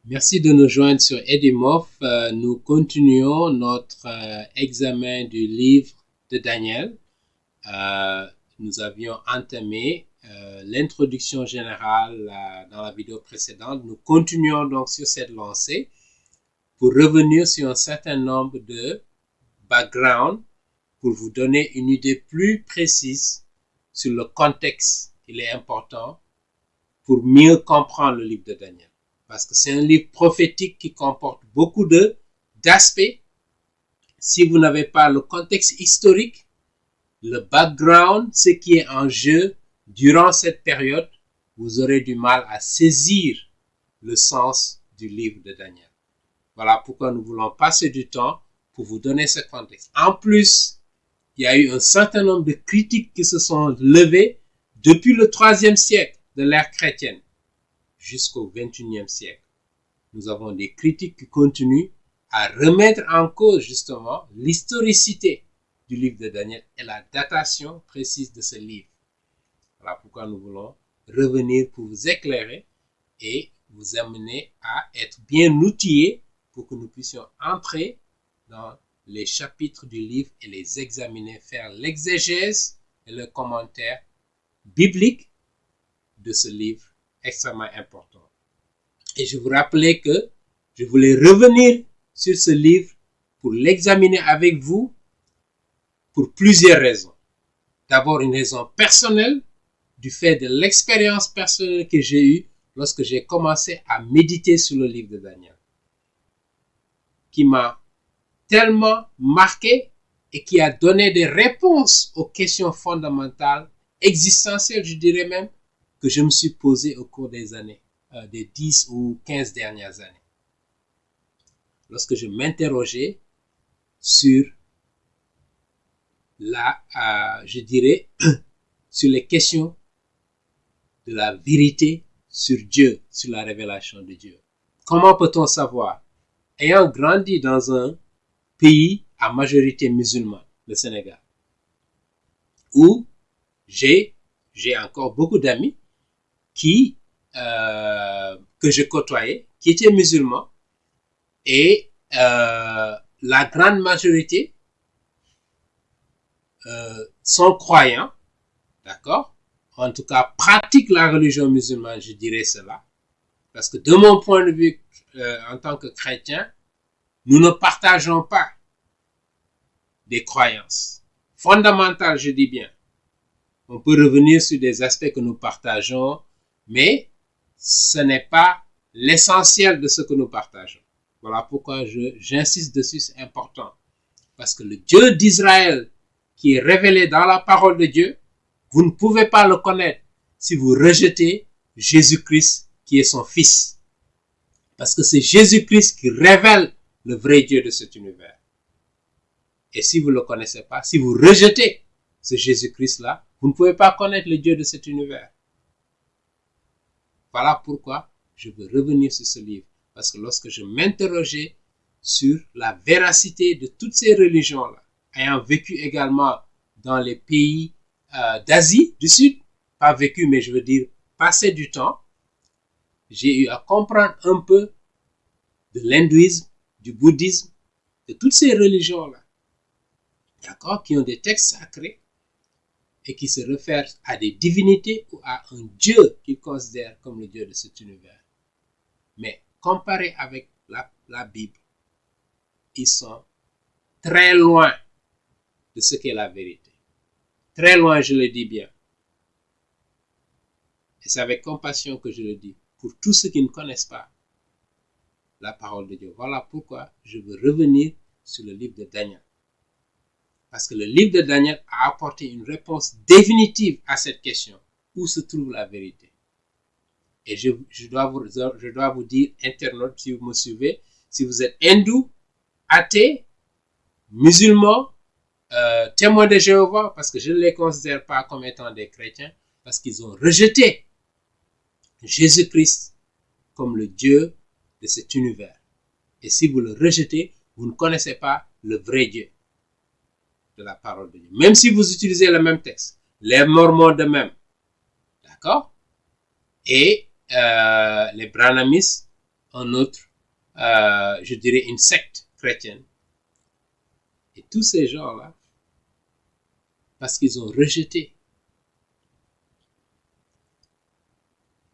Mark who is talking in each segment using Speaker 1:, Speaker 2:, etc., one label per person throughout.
Speaker 1: Merci de nous joindre sur Edimof. Nous continuons notre examen du livre de Daniel. Nous avions entamé l'introduction générale dans la vidéo précédente. Nous continuons donc sur cette lancée pour revenir sur un certain nombre de backgrounds pour vous donner une idée plus précise sur le contexte. Il est important pour mieux comprendre le livre de Daniel. Parce que c'est un livre prophétique qui comporte beaucoup d'aspects. Si vous n'avez pas le contexte historique, le background, ce qui est en jeu durant cette période, vous aurez du mal à saisir le sens du livre de Daniel. Voilà pourquoi nous voulons passer du temps pour vous donner ce contexte. En plus, il y a eu un certain nombre de critiques qui se sont levées depuis le 3e siècle de l'ère chrétienne jusqu'au 21e siècle. Nous avons des critiques qui continuent à remettre en cause justement l'historicité du livre de Daniel et la datation précise de ce livre. Voilà pourquoi nous voulons revenir pour vous éclairer et vous amener à être bien outillés pour que nous puissions entrer dans les chapitres du livre et les examiner, faire l'exégèse et le commentaire biblique de ce livre extrêmement important. Et je vous rappelais que je voulais revenir sur ce livre pour l'examiner avec vous pour plusieurs raisons. D'abord, une raison personnelle, du fait de l'expérience personnelle que j'ai eue lorsque j'ai commencé à méditer sur le livre de Daniel, qui m'a tellement marqué et qui a donné des réponses aux questions fondamentales, existentielles, je dirais même, que je me suis posé au cours des années, des 10 ou 15 dernières années. Lorsque je m'interrogeais sur je dirais, sur les questions de la vérité sur Dieu, sur la révélation de Dieu. Comment peut-on savoir? Ayant grandi dans un pays à majorité musulmane, le Sénégal, où j'ai encore beaucoup d'amis que je côtoyais, qui étaient musulmans, et la grande majorité sont croyants, d'accord? En tout cas, pratiquent la religion musulmane, je dirais cela. Parce que de mon point de vue, en tant que chrétien, nous ne partageons pas des croyances fondamentales, je dis bien. On peut revenir sur des aspects que nous partageons, mais ce n'est pas l'essentiel de ce que nous partageons. Voilà pourquoi j'insiste dessus, c'est important. Parce que le Dieu d'Israël qui est révélé dans la parole de Dieu, vous ne pouvez pas le connaître si vous rejetez Jésus-Christ qui est son Fils. Parce que c'est Jésus-Christ qui révèle le vrai Dieu de cet univers. Et si vous ne le connaissez pas, si vous rejetez ce Jésus-Christ-là, vous ne pouvez pas connaître le Dieu de cet univers. Voilà pourquoi je veux revenir sur ce livre. Parce que lorsque je m'interrogeais sur la véracité de toutes ces religions-là, ayant vécu également dans les pays d'Asie du Sud, pas vécu, mais je veux dire passé du temps, j'ai eu à comprendre un peu de l'hindouisme, du bouddhisme, de toutes ces religions-là, d'accord, qui ont des textes sacrés et qui se réfèrent à des divinités ou à un Dieu qu'ils considèrent comme le Dieu de cet univers. Mais comparé avec la Bible, ils sont très loin de ce qu'est la vérité. Très loin, je le dis bien. Et c'est avec compassion que je le dis. Pour tous ceux qui ne connaissent pas la parole de Dieu. Voilà pourquoi je veux revenir sur le livre de Daniel. Parce que le livre de Daniel a apporté une réponse définitive à cette question. Où se trouve la vérité? Et je dois vous dire, internautes, si vous me suivez, si vous êtes hindou, athée, musulman, témoins de Jéhovah, parce que je ne les considère pas comme étant des chrétiens, parce qu'ils ont rejeté Jésus-Christ comme le Dieu de cet univers. Et si vous le rejetez, vous ne connaissez pas le vrai Dieu de la parole de Dieu. Même si vous utilisez le même texte, les Mormons de même, d'accord? Et les Branhamistes, un autre, je dirais une secte chrétienne. Et tous ces gens-là, parce qu'ils ont rejeté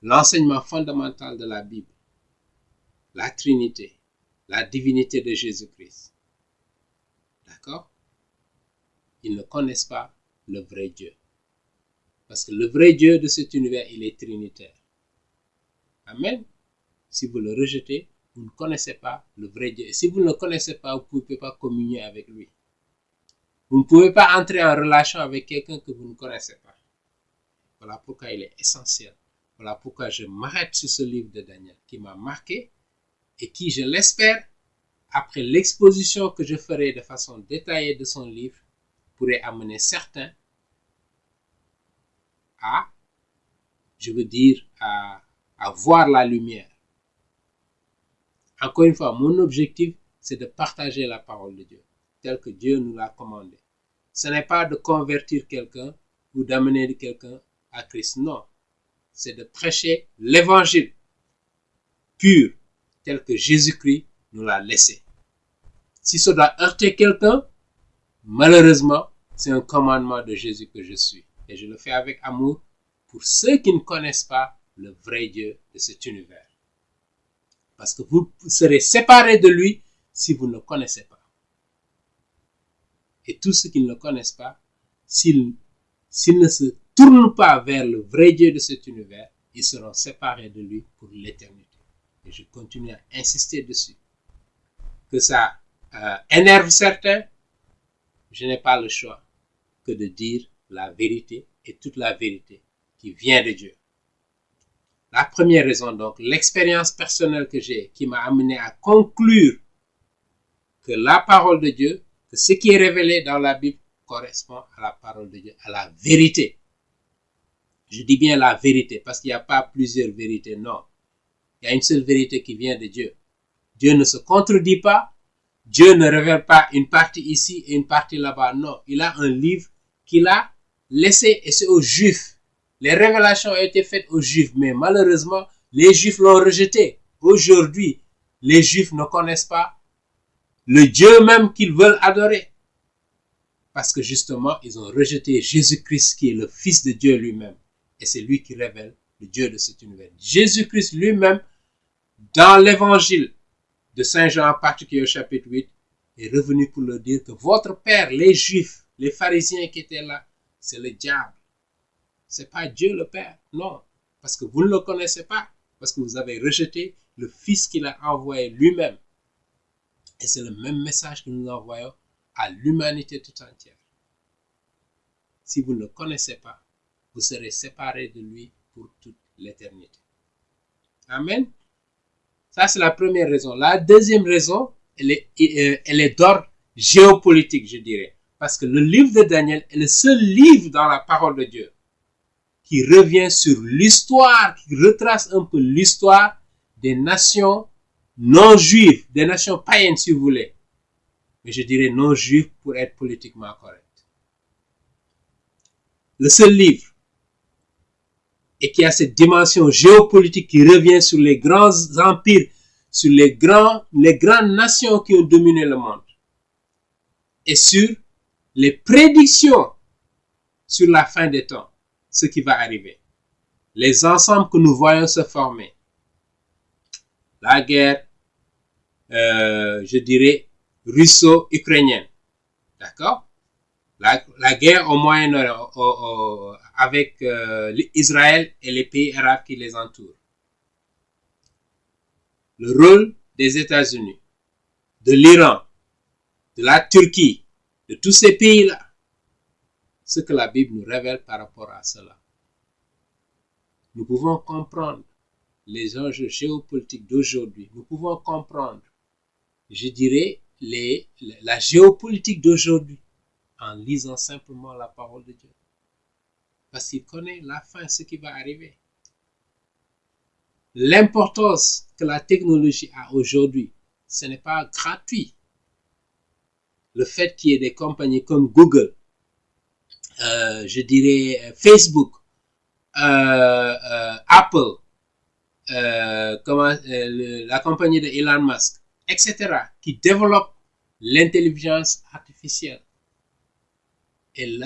Speaker 1: l'enseignement fondamental de la Bible, la Trinité, la divinité de Jésus-Christ. D'accord? Ils ne connaissent pas le vrai Dieu. Parce que le vrai Dieu de cet univers, il est trinitaire. Amen. Si vous le rejetez, vous ne connaissez pas le vrai Dieu. Et si vous ne le connaissez pas, vous ne pouvez pas communier avec lui. Vous ne pouvez pas entrer en relation avec quelqu'un que vous ne connaissez pas. Voilà pourquoi il est essentiel. Voilà pourquoi je m'arrête sur ce livre de Daniel qui m'a marqué et qui, je l'espère, après l'exposition que je ferai de façon détaillée de son livre, pourrait amener certains à, je veux dire, à voir la lumière. Encore une fois, mon objectif, c'est de partager la parole de Dieu, telle que Dieu nous l'a commandée. Ce n'est pas de convertir quelqu'un ou d'amener quelqu'un à Christ, non. C'est de prêcher l'évangile pur, tel que Jésus-Christ nous l'a laissé. Si ça doit heurter quelqu'un, malheureusement, c'est un commandement de Jésus que je suis. Et je le fais avec amour pour ceux qui ne connaissent pas le vrai Dieu de cet univers. Parce que vous serez séparés de lui si vous ne le connaissez pas. Et tous ceux qui ne le connaissent pas, s'ils ne se tournent pas vers le vrai Dieu de cet univers, ils seront séparés de lui pour l'éternité. Et je continue à insister dessus. Que ça énerve certains, je n'ai pas le choix que de dire la vérité et toute la vérité qui vient de Dieu. La première raison, donc, l'expérience personnelle que j'ai qui m'a amené à conclure que la parole de Dieu, que ce qui est révélé dans la Bible correspond à la parole de Dieu, à la vérité. Je dis bien la vérité parce qu'il n'y a pas plusieurs vérités, non. Il y a une seule vérité qui vient de Dieu. Dieu ne se contredit pas. Dieu ne révèle pas une partie ici et une partie là-bas. Non, il a un livre qu'il a laissé et c'est aux Juifs. Les révélations ont été faites aux Juifs, mais malheureusement, les Juifs l'ont rejeté. Aujourd'hui, les Juifs ne connaissent pas le Dieu même qu'ils veulent adorer. Parce que justement, ils ont rejeté Jésus-Christ qui est le Fils de Dieu lui-même. Et c'est lui qui révèle le Dieu de cet univers. Jésus-Christ lui-même, dans l'évangile de Saint Jean en particulier au chapitre 8, est revenu pour leur dire que votre père, les Juifs, les pharisiens qui étaient là, c'est le diable. C'est pas Dieu le Père, non. Parce que vous ne le connaissez pas, parce que vous avez rejeté le Fils qu'il a envoyé lui-même. Et c'est le même message que nous envoyons à l'humanité tout entière. Si vous ne le connaissez pas, vous serez séparés de lui pour toute l'éternité. Amen. Ça, c'est la première raison. La deuxième raison, elle est d'ordre géopolitique, je dirais. Parce que le livre de Daniel est le seul livre dans la parole de Dieu qui revient sur l'histoire, qui retrace un peu l'histoire des nations non juives, des nations païennes si vous voulez. Mais je dirais non juives pour être politiquement correct. Le seul livre et qui a cette dimension géopolitique qui revient sur les grands empires, sur les grandes nations qui ont dominé le monde et sur les prédictions sur la fin des temps, ce qui va arriver. Les ensembles que nous voyons se former. La guerre, je dirais, russo-ukrainienne. D'accord? La guerre au Moyen-Orient avec Israël et les pays arabes qui les entourent. Le rôle des États-Unis, de l'Iran, de la Turquie, de tous ces pays-là. Ce que la Bible nous révèle par rapport à cela. Nous pouvons comprendre les enjeux géopolitiques d'aujourd'hui. Nous pouvons comprendre, je dirais, la géopolitique d'aujourd'hui en lisant simplement la parole de Dieu. Parce qu'il connaît la fin, ce qui va arriver. L'importance que la technologie a aujourd'hui, ce n'est pas gratuit. Le fait qu'il y ait des compagnies comme Google, je dirais Facebook, Apple, la compagnie de Elon Musk, etc., qui développe l'intelligence artificielle et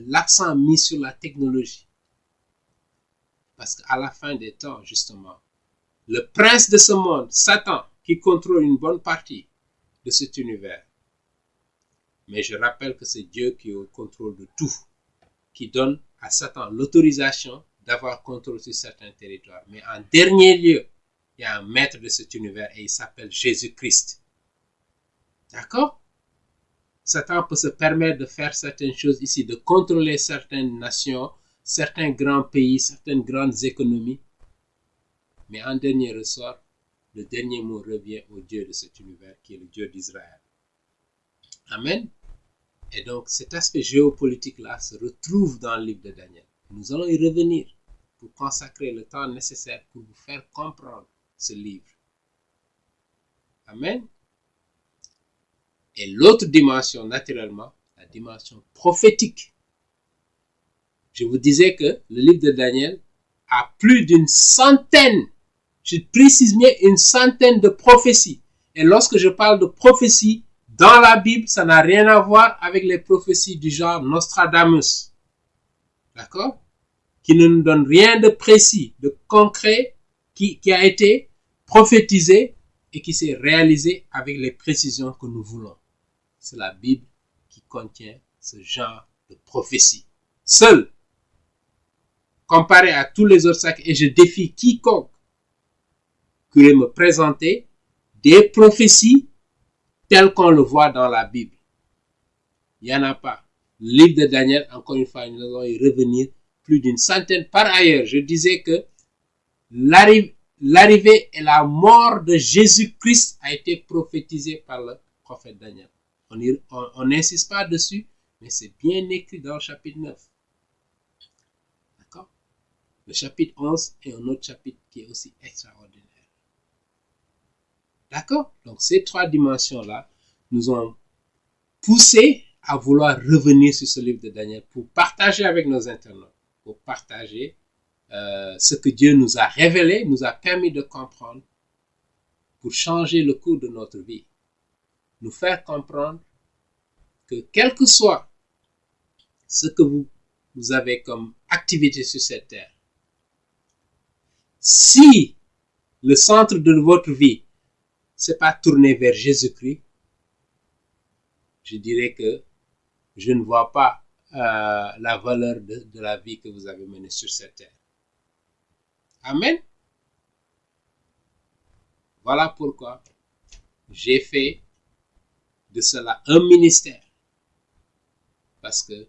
Speaker 1: l'accent mis sur la technologie. Parce qu'à la fin des temps, justement, le prince de ce monde, Satan, qui contrôle une bonne partie de cet univers. Mais je rappelle que c'est Dieu qui est au contrôle de tout, qui donne à Satan l'autorisation d'avoir contrôle sur certains territoires. Mais en dernier lieu, il y a un maître de cet univers et il s'appelle Jésus-Christ. D'accord? Satan peut se permettre de faire certaines choses ici, de contrôler certaines nations, certains grands pays, certaines grandes économies. Mais en dernier ressort, le dernier mot revient au Dieu de cet univers, qui est le Dieu d'Israël. Amen. Et donc, cet aspect géopolitique-là se retrouve dans le livre de Daniel. Nous allons y revenir pour consacrer le temps nécessaire pour vous faire comprendre ce livre. Amen. Et l'autre dimension, naturellement, la dimension prophétique. Je vous disais que le livre de Daniel a plus d'une centaine, je précise bien une centaine de prophéties. Et lorsque je parle de prophéties, dans la Bible, ça n'a rien à voir avec les prophéties du genre Nostradamus. D'accord? Qui ne nous donne rien de précis, de concret, qui a été prophétisé et qui s'est réalisé avec les précisions que nous voulons. C'est la Bible qui contient ce genre de prophétie. Seul, comparé à tous les autres sacs, et je défie quiconque qui pourrait me présenter des prophéties telles qu'on le voit dans la Bible. Il n'y en a pas. Le livre de Daniel, encore une fois, nous allons y revenir, plus d'une centaine. Par ailleurs, je disais que l'arrivée et la mort de Jésus-Christ a été prophétisée par le prophète Daniel. On n'insiste pas dessus, mais c'est bien écrit dans le chapitre 9. D'accord? Le chapitre 11 est un autre chapitre qui est aussi extraordinaire. D'accord? Donc, ces trois dimensions-là nous ont poussé à vouloir revenir sur ce livre de Daniel pour partager avec nos internautes, pour partager ce que Dieu nous a révélé, nous a permis de comprendre pour changer le cours de notre vie. Nous faire comprendre que quel que soit ce que vous avez comme activité sur cette terre, si le centre de votre vie c'est pas tourné vers Jésus-Christ, je dirais que je ne vois pas la valeur de la vie que vous avez menée sur cette terre. Amen. Voilà pourquoi j'ai fait de cela un ministère. Parce que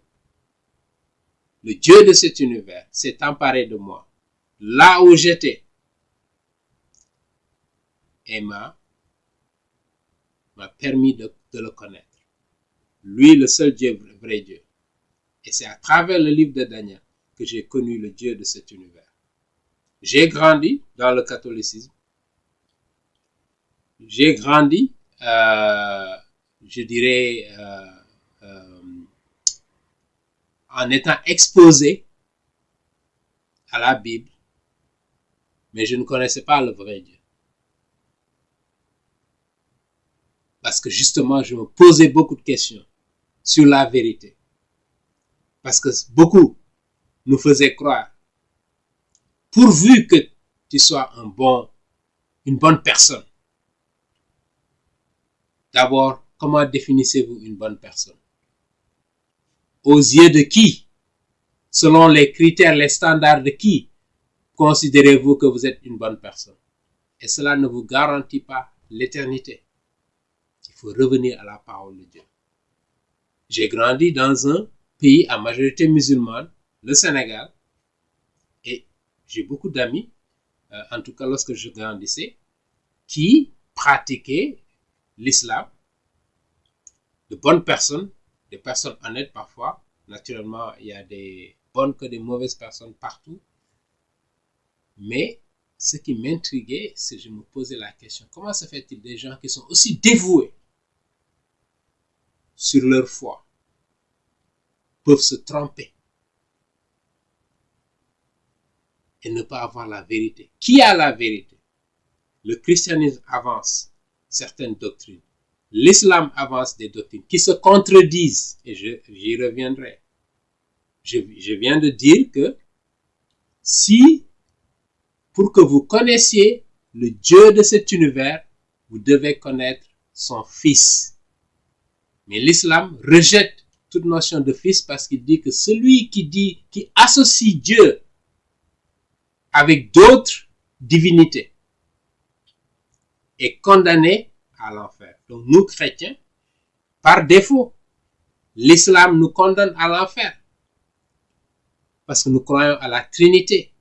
Speaker 1: le Dieu de cet univers s'est emparé de moi, là où j'étais, et m'a permis de le connaître. Lui, le seul Dieu, vrai Dieu. Et c'est à travers le livre de Daniel que j'ai connu le Dieu de cet univers. J'ai grandi dans le catholicisme. J'ai grandi, je dirais, en étant exposé à la Bible, mais je ne connaissais pas le vrai Dieu. Parce que justement, je me posais beaucoup de questions sur la vérité. Parce que beaucoup nous faisaient croire, pourvu que tu sois une bonne personne. D'abord, comment définissez-vous une bonne personne? Aux yeux de qui? Selon les critères, les standards de qui considérez-vous que vous êtes une bonne personne? Et cela ne vous garantit pas l'éternité. Il faut revenir à la parole de Dieu. J'ai grandi dans un pays à majorité musulmane, le Sénégal, et j'ai beaucoup d'amis, en tout cas lorsque je grandissais, qui pratiquaient l'islam, de bonnes personnes, des personnes honnêtes parfois. Naturellement, il y a des bonnes que des mauvaises personnes partout. Mais ce qui m'intriguait, c'est que je me posais la question, comment se fait-il des gens qui sont aussi dévoués sur leur foi peuvent se tromper? et ne pas avoir la vérité. Qui a la vérité? Le christianisme avance certaines doctrines. L'islam avance des doctrines qui se contredisent, et j'y reviendrai. Je viens de dire que si, pour que vous connaissiez le Dieu de cet univers, vous devez connaître son Fils. Mais l'islam rejette toute notion de Fils parce qu'il dit que celui qui associe Dieu avec d'autres divinités est condamné à l'enfer. Donc nous, chrétiens, par défaut, l'islam nous condamne à l'enfer parce que nous croyons à la Trinité.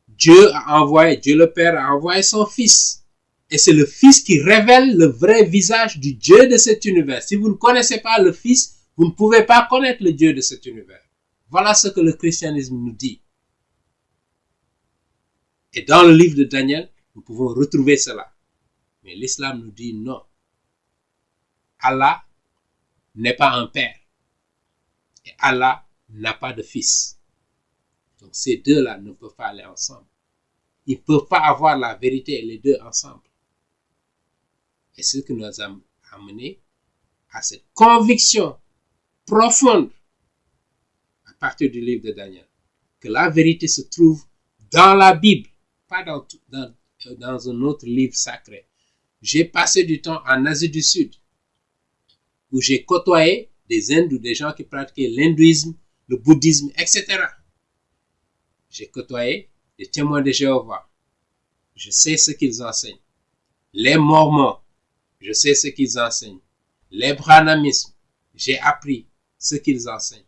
Speaker 1: Dieu le Père a envoyé son Fils. Et c'est le Fils qui révèle le vrai visage du Dieu de cet univers. Si vous ne connaissez pas le Fils, vous ne pouvez pas connaître le Dieu de cet univers. Voilà ce que le christianisme nous dit. Et dans le livre de Daniel, nous pouvons retrouver cela. Mais l'islam nous dit non. Allah n'est pas un père. Et Allah n'a pas de fils. Donc ces deux-là ne peuvent pas aller ensemble. Ils ne peuvent pas avoir la vérité et les deux ensemble. Et ce qui nous a amené à cette conviction profonde à partir du livre de Daniel, que la vérité se trouve dans la Bible, pas dans un autre livre sacré. J'ai passé du temps en Asie du Sud, où j'ai côtoyé des hindous, des gens qui pratiquaient l'hindouisme, le bouddhisme, etc. J'ai côtoyé des témoins de Jéhovah. Je sais ce qu'ils enseignent. Les mormons, je sais ce qu'ils enseignent. Les brahmanismes, j'ai appris ce qu'ils enseignent.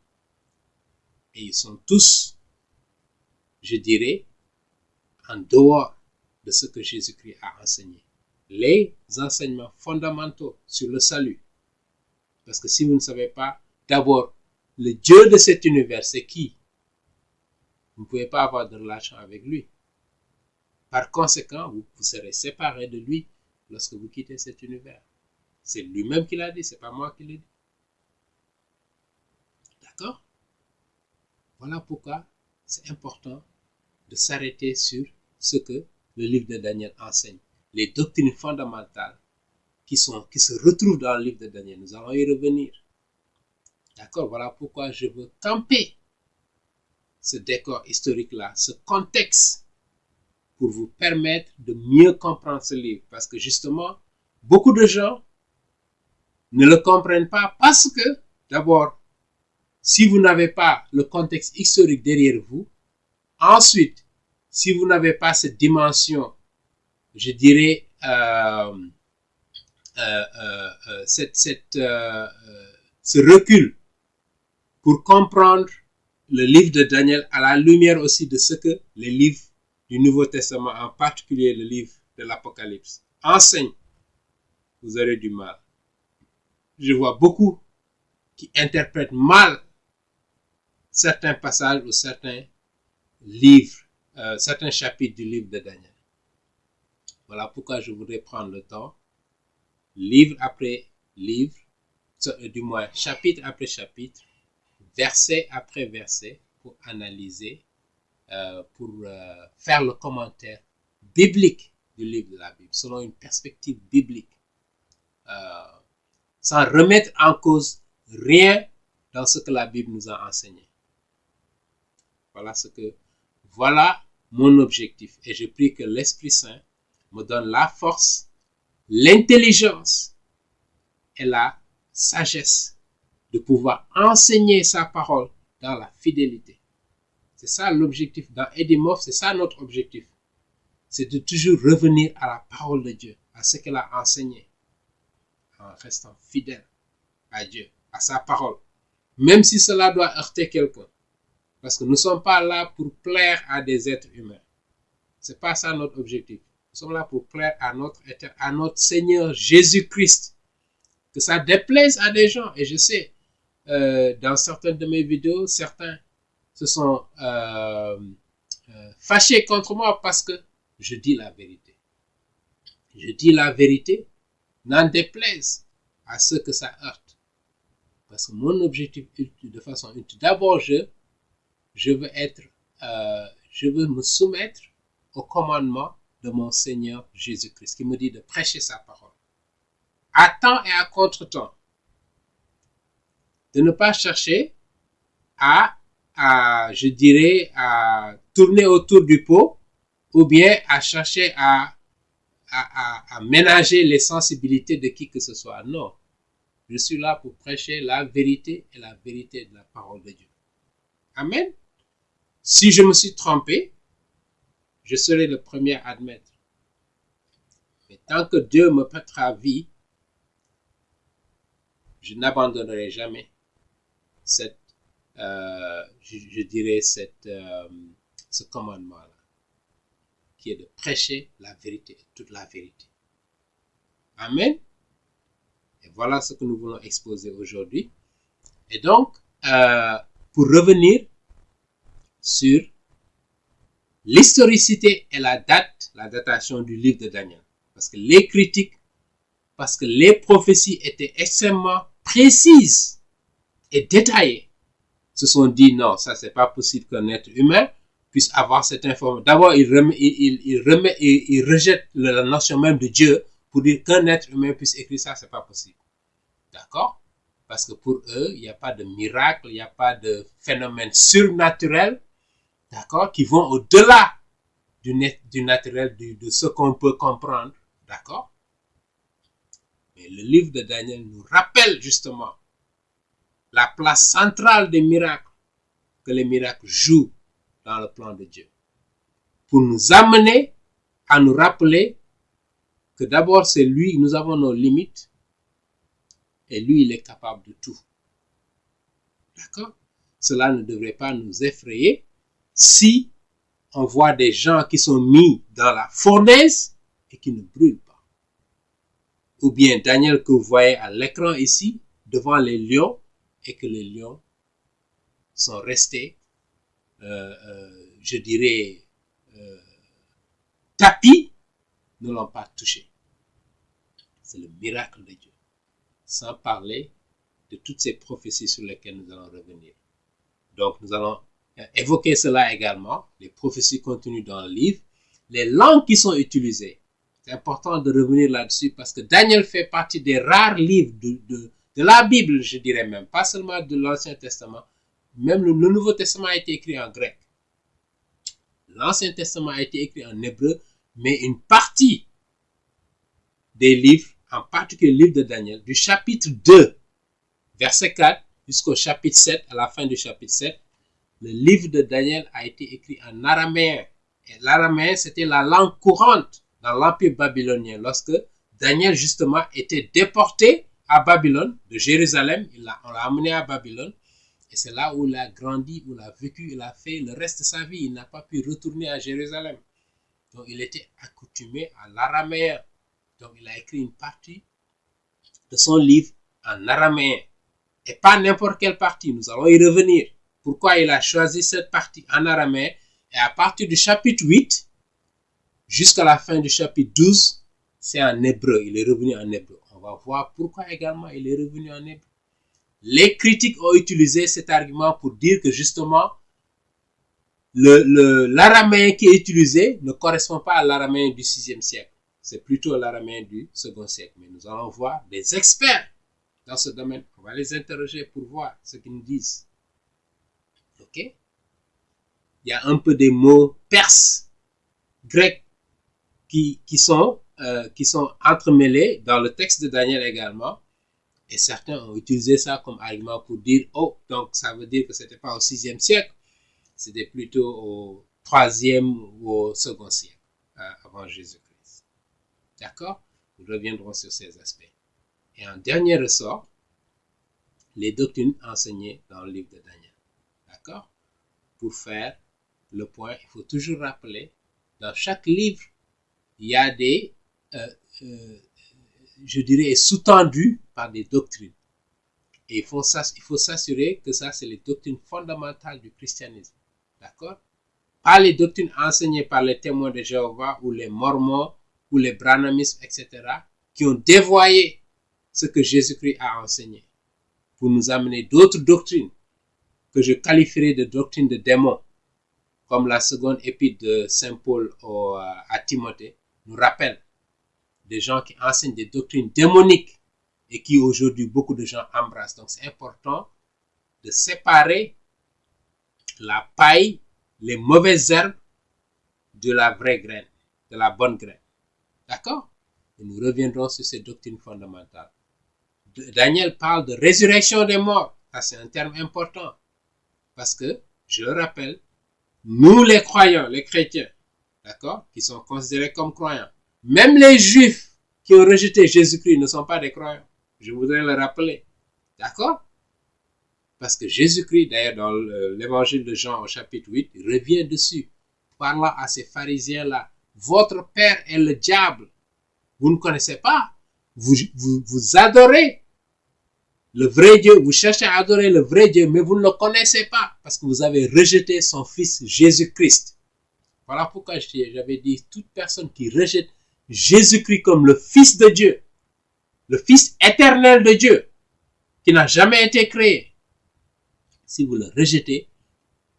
Speaker 1: Et ils sont tous, je dirais, en dehors de ce que Jésus-Christ a enseigné. Les enseignements fondamentaux sur le salut. Parce que si vous ne savez pas, d'abord, le Dieu de cet univers, c'est qui? Vous ne pouvez pas avoir de relation avec lui. Par conséquent, vous serez séparés de lui lorsque vous quittez cet univers. C'est lui-même qui l'a dit, c'est pas moi qui l'ai dit. D'accord? Voilà pourquoi c'est important de s'arrêter sur ce que le livre de Daniel enseigne. Les doctrines fondamentales qui se retrouvent dans le livre de Daniel. Nous allons y revenir. D'accord? Voilà pourquoi je veux camper ce décor historique-là, ce contexte, pour vous permettre de mieux comprendre ce livre. Parce que justement, beaucoup de gens ne le comprennent pas parce que, d'abord, si vous n'avez pas le contexte historique derrière vous, ensuite, si vous n'avez pas cette dimension, je dirais, ce recul pour comprendre le livre de Daniel à la lumière aussi de ce que les livres du Nouveau Testament, en particulier le livre de l'Apocalypse, enseignent, vous aurez du mal. Je vois beaucoup qui interprètent mal certains passages ou certains livres, certains chapitres du livre de Daniel. Voilà pourquoi je voudrais prendre le temps, livre après livre, du moins chapitre après chapitre, verset après verset, pour analyser, pour faire le commentaire biblique du livre de la Bible, selon une perspective biblique, sans remettre en cause rien dans ce que la Bible nous a enseigné. Voilà mon objectif. Et je prie que l'Esprit Saint me donne la force, l'intelligence et la sagesse de pouvoir enseigner sa parole dans la fidélité. C'est ça l'objectif. Dans Edimov, c'est ça notre objectif. C'est de toujours revenir à la parole de Dieu, à ce qu'elle a enseigné, en restant fidèle à Dieu, à sa parole. Même si cela doit heurter quelqu'un. Parce que nous ne sommes pas là pour plaire à des êtres humains. Ce n'est pas ça notre objectif. Nous sommes là pour plaire à notre Seigneur Jésus-Christ. Que ça déplaise à des gens. Et je sais, dans certaines de mes vidéos, certains se sont fâchés contre moi parce que je dis la vérité. Je dis la vérité, n'en déplaise à ceux que ça heurte. Parce que mon objectif de façon ultime, d'abord je veux être, je veux me soumettre au commandement de mon Seigneur Jésus-Christ, qui me dit de prêcher sa parole. À temps et à contre-temps. De ne pas chercher à tourner autour du pot, ou bien à chercher à ménager les sensibilités de qui que ce soit. Non. Je suis là pour prêcher la vérité et la vérité de la parole de Dieu. Amen. Si je me suis trompé, je serai le premier à admettre. Mais tant que Dieu me prêtera vie, je n'abandonnerai jamais ce commandement-là, qui est de prêcher la vérité, toute la vérité. Amen. Et voilà ce que nous voulons exposer aujourd'hui. Et donc, pour revenir sur l'historicité et la datation du livre de Daniel. Parce que les critiques, parce que les prophéties étaient extrêmement précises et détaillées, se sont dit non, ça c'est pas possible qu'un être humain puisse avoir cette information. D'abord, il rejette la notion même de Dieu pour dire qu'un être humain puisse écrire ça, c'est pas possible. D'accord? Parce que pour eux, il n'y a pas de miracle, il n'y a pas de phénomène surnaturel, d'accord, qui vont au-delà du naturel, de ce qu'on peut comprendre, d'accord? Mais le livre de Daniel nous rappelle justement la place centrale des miracles, que les miracles jouent dans le plan de Dieu, pour nous amener à nous rappeler que d'abord c'est lui, nous avons nos limites, et lui il est capable de tout. D'accord? Cela ne devrait pas nous effrayer si on voit des gens qui sont mis dans la fournaise et qui ne brûlent pas. Ou bien Daniel que vous voyez à l'écran ici, devant les lions, et que les lions sont restés, tapis, ne l'ont pas touché. C'est le miracle de Dieu. Sans parler de toutes ces prophéties sur lesquelles nous allons revenir. Donc, nous allons évoquer cela également, les prophéties contenues dans le livre, les langues qui sont utilisées. C'est important de revenir là-dessus parce que Daniel fait partie des rares livres de la Bible, je dirais même, pas seulement de l'Ancien Testament, même le Nouveau Testament a été écrit en grec. L'Ancien Testament a été écrit en hébreu, mais une partie des livres, en particulier le livre de Daniel, du chapitre 2, verset 4, jusqu'au chapitre 7, à la fin du chapitre 7, le livre de Daniel a été écrit en araméen. Et l'araméen, c'était la langue courante dans l'Empire babylonien. Lorsque Daniel, justement, était déporté à Babylone, de Jérusalem, on l'a amené à Babylone. Et c'est là où il a grandi, où il a vécu, il a fait le reste de sa vie. Il n'a pas pu retourner à Jérusalem. Donc, il était accoutumé à l'araméen. Donc, il a écrit une partie de son livre en araméen. Et pas n'importe quelle partie. Nous allons y revenir. Pourquoi il a choisi cette partie en araméen. Et à partir du chapitre 8, jusqu'à la fin du chapitre 12, c'est en hébreu. Il est revenu en hébreu. On va voir pourquoi également il est revenu en hébreu. Les critiques ont utilisé cet argument pour dire que justement, l'araméen qui est utilisé ne correspond pas à l'araméen du 6e siècle. C'est plutôt l'araméen du 2e siècle. Mais nous allons voir des experts dans ce domaine. On va les interroger pour voir ce qu'ils nous disent. Ok? Il y a un peu des mots perses, grecs, qui sont entremêlés dans le texte de Daniel également. Et certains ont utilisé ça comme argument pour dire, oh, donc ça veut dire que ce n'était pas au 6e siècle, c'était plutôt au 3e ou au 2e siècle, avant Jésus-Christ. D'accord? Nous reviendrons sur ces aspects. Et en dernier ressort, les doctrines enseignées dans le livre de Daniel. D'accord? Pour faire le point, il faut toujours rappeler, dans chaque livre, il y a des, sous-tendus par des doctrines. Et il faut s'assurer que ça, c'est les doctrines fondamentales du christianisme. D'accord? Pas les doctrines enseignées par les témoins de Jéhovah ou les mormons ou les branhamistes, etc., qui ont dévoyé ce que Jésus-Christ a enseigné pour nous amener d'autres doctrines que je qualifierais de doctrines de démons. comme la seconde épître de Saint Paul à Timothée, nous rappelle des gens qui enseignent des doctrines démoniques et qui aujourd'hui beaucoup de gens embrassent. Donc c'est important de séparer la paille, les mauvaises herbes de la vraie graine, de la bonne graine. D'accord? Et nous reviendrons sur ces doctrines fondamentales. Daniel parle de résurrection des morts. Ça, c'est un terme important. Parce que, je le rappelle, nous les croyants, les chrétiens, d'accord, qui sont considérés comme croyants, même les juifs qui ont rejeté Jésus-Christ ne sont pas des croyants. Je voudrais le rappeler. D'accord? Parce que Jésus-Christ, d'ailleurs, dans l'évangile de Jean au chapitre 8, il revient dessus, parlant à ces pharisiens-là. Votre père est le diable. Vous ne connaissez pas. Vous adorez le vrai Dieu. Vous cherchez à adorer le vrai Dieu, mais vous ne le connaissez pas parce que vous avez rejeté son fils Jésus-Christ. Voilà pourquoi j'avais dit, toute personne qui rejette Jésus-Christ comme le fils de Dieu, le fils éternel de Dieu, qui n'a jamais été créé, si vous le rejetez,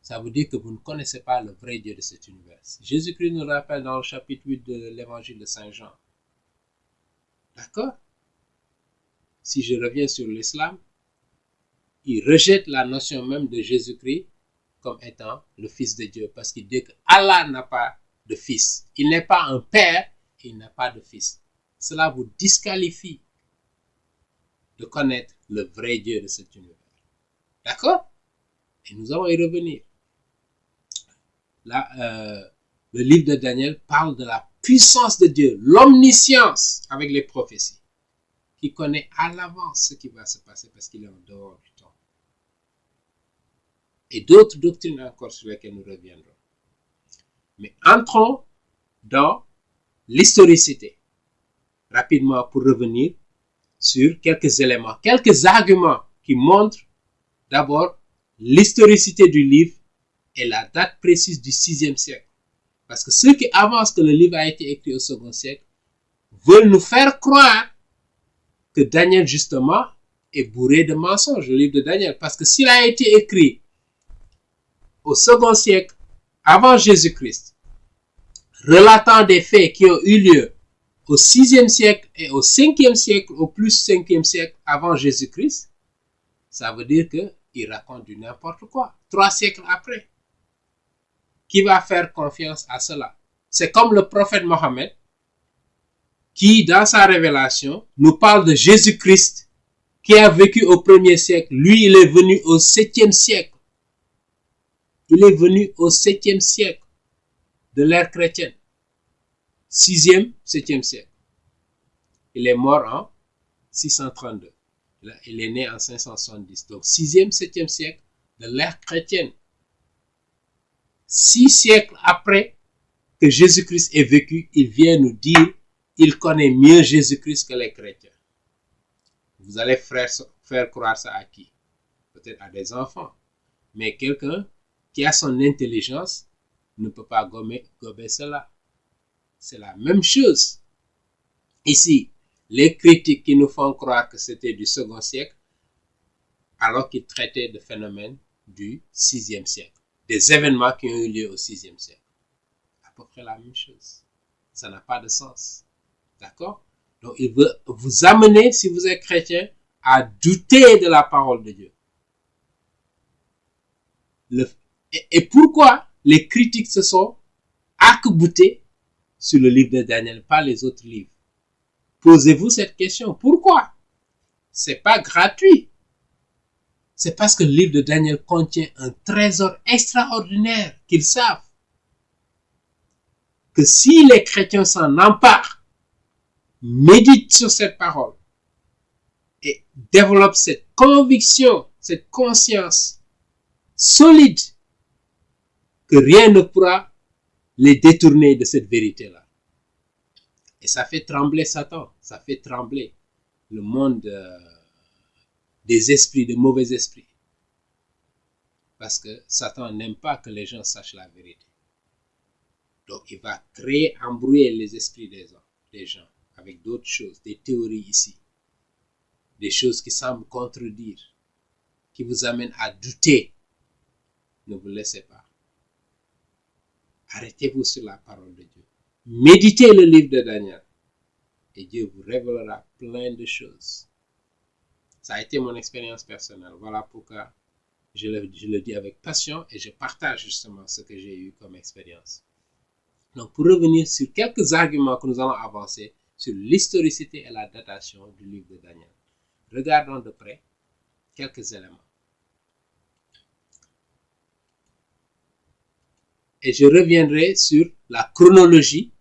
Speaker 1: ça veut dire que vous ne connaissez pas le vrai Dieu de cet univers. Jésus-Christ nous rappelle dans le chapitre 8 de l'évangile de Saint Jean. D'accord? Si je reviens sur l'islam, il rejette la notion même de Jésus-Christ comme étant le fils de Dieu parce qu'il dit que Allah n'a pas de fils. Il n'est pas un père et il n'a pas de fils. Cela vous disqualifie de connaître le vrai Dieu de cet univers. D'accord? Et nous allons y revenir. Là, le livre de Daniel parle de la puissance de Dieu, l'omniscience avec les prophéties, qui connaît à l'avance ce qui va se passer parce qu'il est en dehors du temps. Et d'autres doctrines encore sur lesquelles nous reviendrons. Mais entrons dans l'historicité. Rapidement pour revenir sur quelques éléments, quelques arguments qui montrent d'abord l'historicité du livre et la date précise du 6e siècle. Parce que ceux qui avancent que le livre a été écrit au 2e siècle veulent nous faire croire que Daniel, justement, est bourré de mensonges, le livre de Daniel. Parce que s'il a été écrit au 2e siècle, avant Jésus-Christ, relatant des faits qui ont eu lieu au 6e siècle et au 5e siècle, au plus 5e siècle avant Jésus-Christ, ça veut dire qu'il raconte du n'importe quoi. 3 siècles après. Qui va faire confiance à cela? C'est comme le prophète Mohammed qui, dans sa révélation, nous parle de Jésus-Christ qui a vécu au 1er siècle. Lui, il est venu au 7e siècle. Il est venu au 7e siècle de l'ère chrétienne. 6e, 7e siècle. Il est mort en 632. Il est né en 570. Donc 6e, 7e siècle de l'ère chrétienne. 6 siècles après que Jésus-Christ est vécu, il vient nous dire il connaît mieux Jésus-Christ que les chrétiens. Vous allez faire croire ça à qui? Peut-être à des enfants. Mais quelqu'un qui a son intelligence ne peut pas gober cela. C'est la même chose. Ici, les critiques qui nous font croire que c'était du 2e siècle, alors qu'ils traitaient de phénomènes du 6e siècle. Des événements qui ont eu lieu au 6e siècle. À peu près la même chose. Ça n'a pas de sens. D'accord? Donc, il veut vous amener, si vous êtes chrétien, à douter de la parole de Dieu. Et pourquoi les critiques se sont arc-boutées sur le livre de Daniel, pas les autres livres? Posez-vous cette question. Pourquoi? C'est pas gratuit. C'est parce que le livre de Daniel contient un trésor extraordinaire qu'ils savent. Que si les chrétiens s'en emparent, méditent sur cette parole et développent cette conviction, cette conscience solide, que rien ne pourra les détourner de cette vérité-là. Et ça fait trembler Satan, ça fait trembler le monde des esprits, des mauvais esprits. Parce que Satan n'aime pas que les gens sachent la vérité. Donc il va créer, embrouiller les esprits des gens avec d'autres choses, des théories ici. Des choses qui semblent contredire, qui vous amènent à douter. Ne vous laissez pas. Arrêtez-vous sur la parole de Dieu. Méditez le livre de Daniel. Et Dieu vous révélera plein de choses. Ça a été mon expérience personnelle. Voilà pourquoi je le dis avec passion et je partage justement ce que j'ai eu comme expérience. Donc, pour revenir sur quelques arguments que nous allons avancer sur l'historicité et la datation du livre de Daniel. Regardons de près quelques éléments. Et je reviendrai sur la chronologie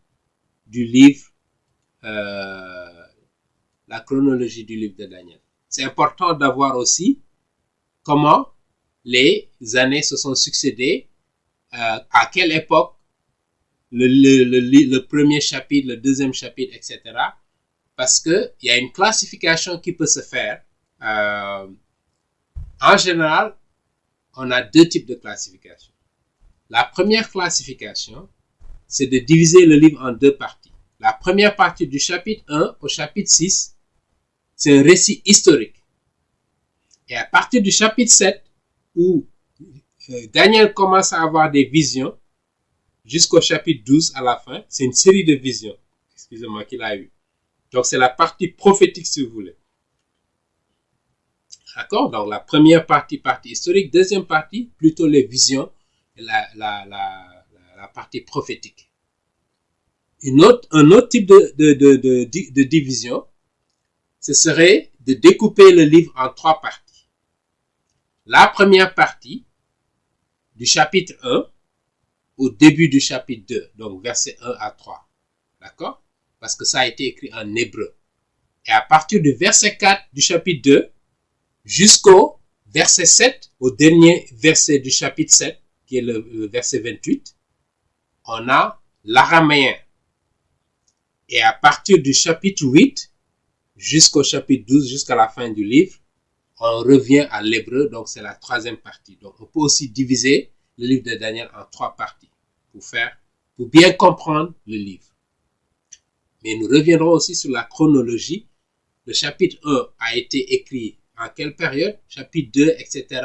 Speaker 1: du livre de Daniel. C'est important d'avoir aussi comment les années se sont succédées, à quelle époque le premier chapitre, le deuxième chapitre, etc. Parce qu'il y a une classification qui peut se faire. En général, on a deux types de classification. La première classification, c'est de diviser le livre en deux parties. La première partie du chapitre 1 au chapitre 6, c'est un récit historique. Et à partir du chapitre 7, où Daniel commence à avoir des visions, jusqu'au chapitre 12 à la fin, c'est une série de visions, excusez-moi, qu'il a eu. Donc c'est la partie prophétique si vous voulez. D'accord? Donc la première partie historique, deuxième partie, plutôt les visions, la partie prophétique. Un autre type de division, ce serait de découper le livre en trois parties. La première partie, du chapitre 1 au début du chapitre 2, donc versets 1 à 3. D'accord? Parce que ça a été écrit en hébreu. Et à partir du verset 4 du chapitre 2 jusqu'au verset 7, au dernier verset du chapitre 7, qui est le verset 28, on a l'araméen. Et à partir du chapitre 8 jusqu'au chapitre 12, jusqu'à la fin du livre, on revient à l'hébreu, donc c'est la troisième partie. Donc on peut aussi diviser le livre de Daniel en trois parties pour bien comprendre le livre. Mais nous reviendrons aussi sur la chronologie. Le chapitre 1 a été écrit en quelle période, chapitre 2, etc.,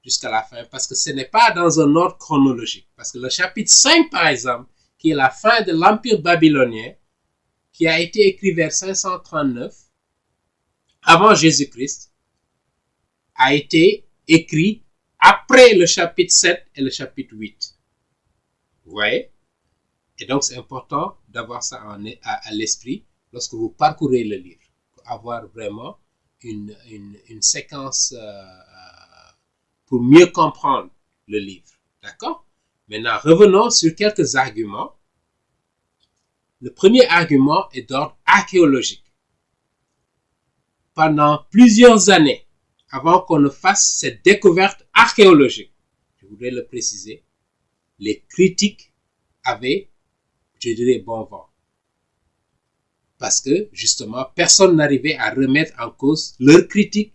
Speaker 1: jusqu'à la fin, parce que ce n'est pas dans un ordre chronologique. Parce que le chapitre 5, par exemple, qui est la fin de l'Empire babylonien, qui a été écrit vers 539, avant Jésus-Christ, a été écrit après le chapitre 7 et le chapitre 8. Vous voyez? Et donc, c'est important d'avoir ça à l'esprit lorsque vous parcourez le livre, pour avoir vraiment une séquence pour mieux comprendre le livre. D'accord? Maintenant, revenons sur quelques arguments. Le premier argument est d'ordre archéologique. Pendant plusieurs années, avant qu'on ne fasse cette découverte archéologique, je voudrais le préciser, les critiques avaient, je dirais, bon vent. Parce que, justement, personne n'arrivait à remettre en cause leur critique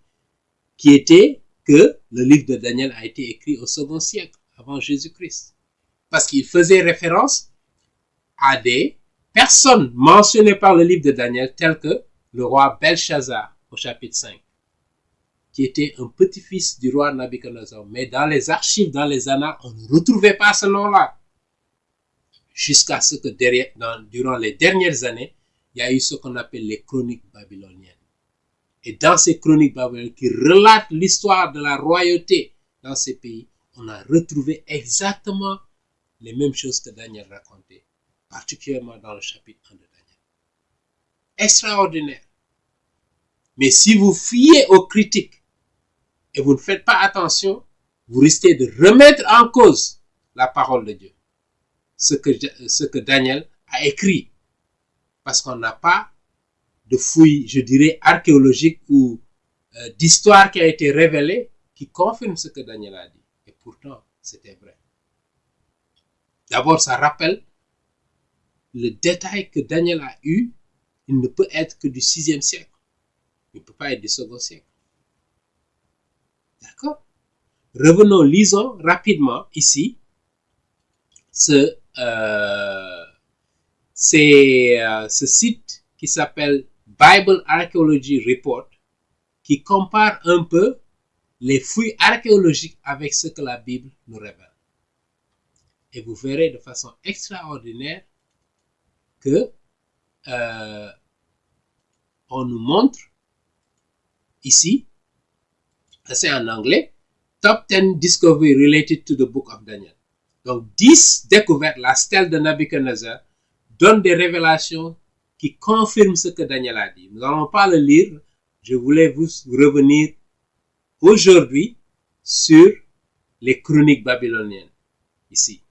Speaker 1: qui était que le livre de Daniel a été écrit au second siècle, avant Jésus-Christ. Parce qu'il faisait référence à des personnes mentionnées par le livre de Daniel, telles que le roi Belshazzar, au chapitre 5, qui était un petit-fils du roi Nabuchodonosor. Mais dans les archives, dans les annales, on ne retrouvait pas ce nom-là. Jusqu'à ce que durant les dernières années, il y a eu ce qu'on appelle les chroniques babyloniennes. Et dans ces chroniques babyloniennes qui relatent l'histoire de la royauté dans ces pays, on a retrouvé exactement les mêmes choses que Daniel racontait, particulièrement dans le chapitre 1 de Daniel. Extraordinaire. Mais si vous fiez aux critiques et vous ne faites pas attention, vous risquez de remettre en cause la parole de Dieu. Ce que Daniel a écrit. Parce qu'on n'a pas de fouilles, je dirais, archéologiques ou d'histoire qui a été révélée qui confirme ce que Daniel a dit. Et pourtant, c'était vrai. D'abord, ça rappelle le détail que Daniel a eu. Il ne peut être que du 6e siècle. Il ne peut pas être du second siècle. D'accord? Revenons, lisons rapidement ici ce site qui s'appelle Bible Archaeology Report, qui compare un peu les fouilles archéologiques avec ce que la Bible nous révèle. Et vous verrez de façon extraordinaire que on nous montre ici, c'est en anglais, Top 10 Discovery Related to the Book of Daniel. Donc 10 découvertes, la stèle de Nabuchodonosor donne des révélations qui confirment ce que Daniel a dit. Nous n'allons pas le lire, je voulais vous revenir aujourd'hui sur les chroniques babyloniennes, ici.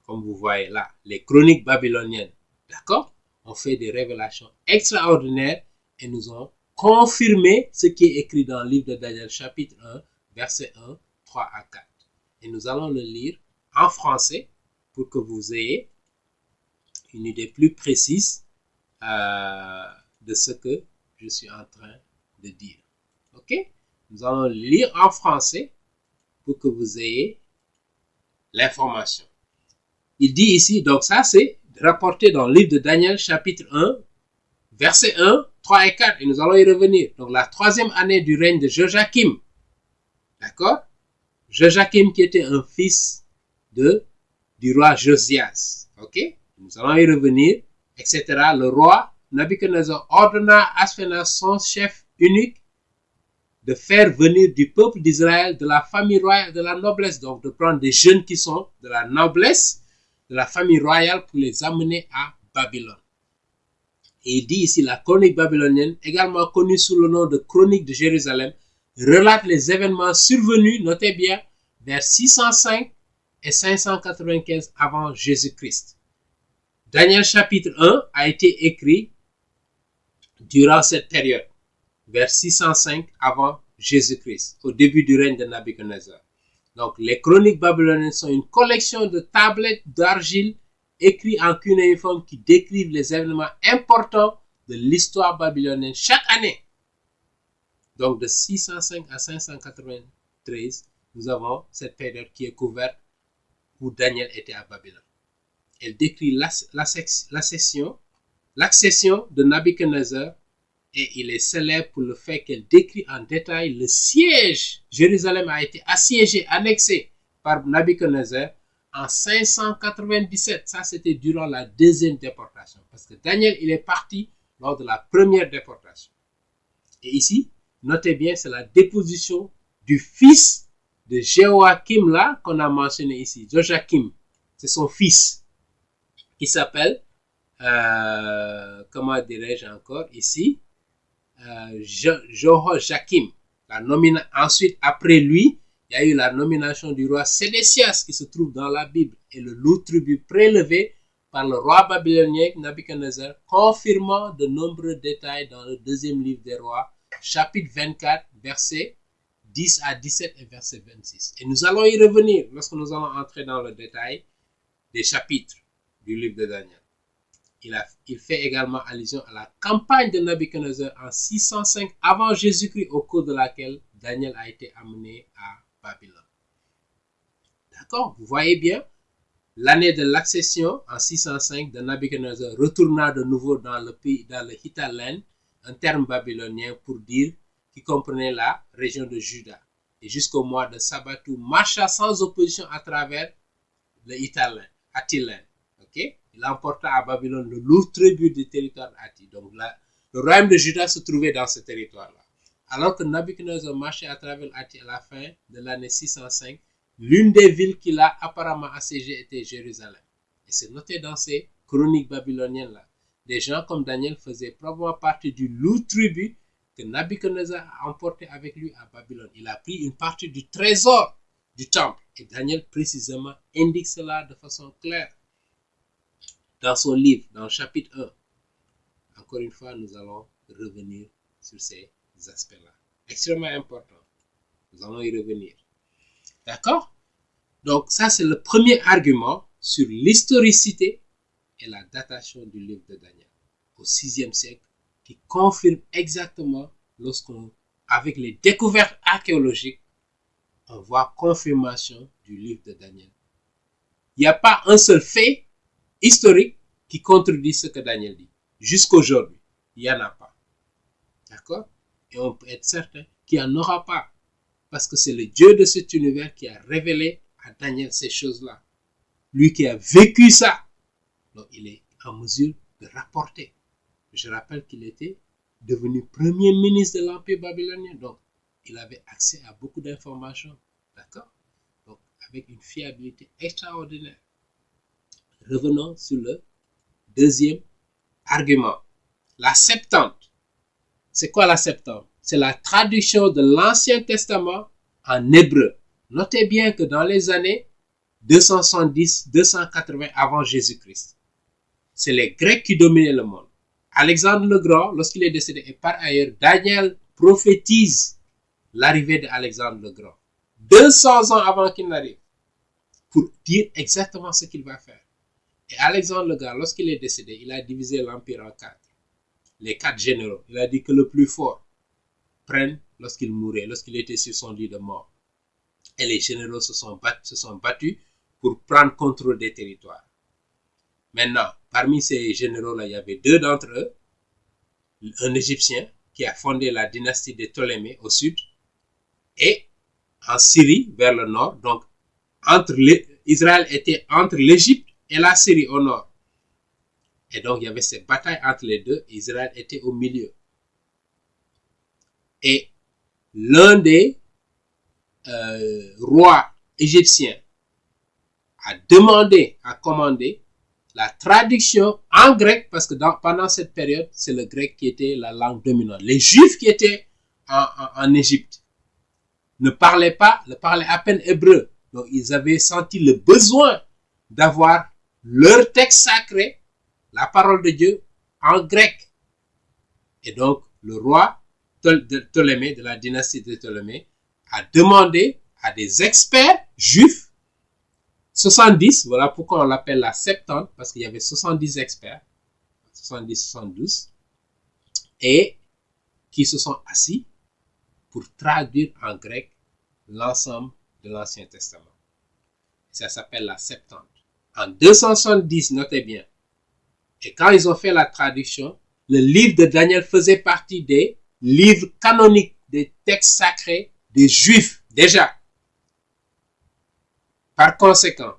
Speaker 1: Comme vous voyez là, les chroniques babyloniennes, d'accord? On fait des révélations extraordinaires et nous ont confirmé ce qui est écrit dans le livre de Daniel, chapitre 1, versets 1, 3 à 4. Et nous allons le lire en français pour que vous ayez une idée plus précise de ce que je suis en train de dire. Ok? Nous allons le lire en français pour que vous ayez l'information. Il dit ici, donc ça c'est rapporté dans le livre de Daniel, chapitre 1, versets 1, 3 et 4, et nous allons y revenir. Donc la 3e année du règne de Joachim, d'accord? Joachim qui était un fils du roi Josias, ok? Nous allons y revenir, etc. Le roi Nabuchodonosor ordonna à Aspenaz, son chef unique, de faire venir du peuple d'Israël, de la famille royale, de la noblesse, donc de prendre des jeunes qui sont de la noblesse, de la famille royale pour les amener à Babylone. Et il dit ici, la chronique babylonienne, également connue sous le nom de chronique de Jérusalem, relate les événements survenus, notez bien, vers 605 et 595 avant Jésus-Christ. Daniel chapitre 1 a été écrit durant cette période, vers 605 avant Jésus-Christ, au début du règne de Nabuchodonosor. Donc, les chroniques babyloniennes sont une collection de tablettes d'argile écrites en cunéiforme qui décrivent les événements importants de l'histoire babylonienne chaque année. Donc, de 605 à 593, nous avons cette période qui est couverte où Daniel était à Babylone. Elle décrit l'accession de Nabuchodonosor et il est célèbre pour le fait qu'elle décrit en détail le siège. Jérusalem a été assiégée, annexée par Nabuchodonosor en 597. Ça, c'était durant la 2e déportation. Parce que Daniel, il est parti lors de la 1re déportation. Et ici, notez bien, c'est la déposition du fils de Joachim là, qu'on a mentionné ici. Joachim, c'est son fils, qui s'appelle, comment dirais-je encore ici, Joachim. Ensuite, après lui, il y a eu la nomination du roi Sédécias qui se trouve dans la Bible et le lourd tribut prélevé par le roi babylonien Nabuchodonosor, confirmant de nombreux détails dans le 2e livre des rois, chapitre 24, versets 10 à 17 et verset 26. Et nous allons y revenir lorsque nous allons entrer dans le détail des chapitres du livre de Daniel. Il fait également allusion à la campagne de Nabuchodonosor en 605 avant Jésus-Christ, au cours de laquelle Daniel a été amené à Babylone. D'accord? Vous voyez bien, l'année de l'accession en 605 de Nabuchodonosor retourna de nouveau dans le Hittaland, un terme babylonien pour dire qui comprenait la région de Juda. Et jusqu'au mois de Sabbatou, marcha sans opposition à travers le Attiland. Ok? Il emporta à Babylone le lourd tribut du territoire d'Atti. Donc le royaume de Juda se trouvait dans ce territoire-là. Alors que Nabuchodonosor marchait à travers Atti à la fin de l'année 605, l'une des villes qu'il a apparemment assiégées était Jérusalem. Et c'est noté dans ces chroniques babyloniennes-là. Des gens comme Daniel faisaient probablement partie du lourd tribut que Nabuchodonosor a emporté avec lui à Babylone. Il a pris une partie du trésor du temple. Et Daniel précisément indique cela de façon claire dans son livre, dans le chapitre 1. Encore une fois, nous allons revenir sur ces aspects-là. Extrêmement important. Nous allons y revenir. D'accord? Donc, ça, c'est le premier argument sur l'historicité et la datation du livre de Daniel au 6e siècle, qui confirme exactement avec les découvertes archéologiques, on voit confirmation du livre de Daniel. Il n'y a pas un seul fait historique qui contredit ce que Daniel dit. Jusqu'aujourd'hui, il n'y en a pas. D'accord? Et on peut être certain qu'il n'y en aura pas. Parce que c'est le Dieu de cet univers qui a révélé à Daniel ces choses-là. lui qui a vécu ça, donc il est en mesure de rapporter. Je rappelle qu'il était devenu premier ministre de l'Empire babylonien, donc il avait accès à beaucoup d'informations, d'accord? Donc avec une fiabilité extraordinaire. Revenons sur le deuxième argument. La Septante. C'est quoi la Septante? C'est la traduction de l'Ancien Testament en hébreu. Notez bien que dans les années 270-280 avant Jésus-Christ, c'est les Grecs qui dominaient le monde. Alexandre le Grand, lorsqu'il est décédé, et par ailleurs, Daniel prophétise l'arrivée d'Alexandre le Grand. 200 ans avant qu'il n'arrive, pour dire exactement ce qu'il va faire. Et Alexandre le Grand, lorsqu'il est décédé, il a divisé l'Empire en 4. Les 4 généraux. Il a dit que le plus fort prenne lorsqu'il mourait, lorsqu'il était sur son lit de mort. Et les généraux se sont battus pour prendre contrôle des territoires. Maintenant, parmi ces généraux-là, il y avait 2 d'entre eux. Un Égyptien qui a fondé la dynastie des Ptolémées au sud et en Syrie vers le nord. Donc, Israël était entre l'Égypte et la Syrie au nord. Et donc, il y avait ces batailles entre les deux. Israël était au milieu. Et l'un des rois égyptiens a commandé la traduction en grec, parce que pendant cette période, c'est le grec qui était la langue dominante. Les Juifs qui étaient en Égypte parlaient à peine hébreu. Donc, ils avaient senti le besoin d'avoir leur texte sacré, la parole de Dieu, en grec. Et donc, le roi de Ptolémée, de la dynastie de Ptolémée, a demandé à des experts juifs, 70, voilà pourquoi on l'appelle la Septante, parce qu'il y avait 70 experts, 70-72, et qui se sont assis pour traduire en grec l'ensemble de l'Ancien Testament. Ça s'appelle la Septante. En 270, notez bien, et quand ils ont fait la traduction, le livre de Daniel faisait partie des livres canoniques, des textes sacrés des Juifs, déjà. Par conséquent,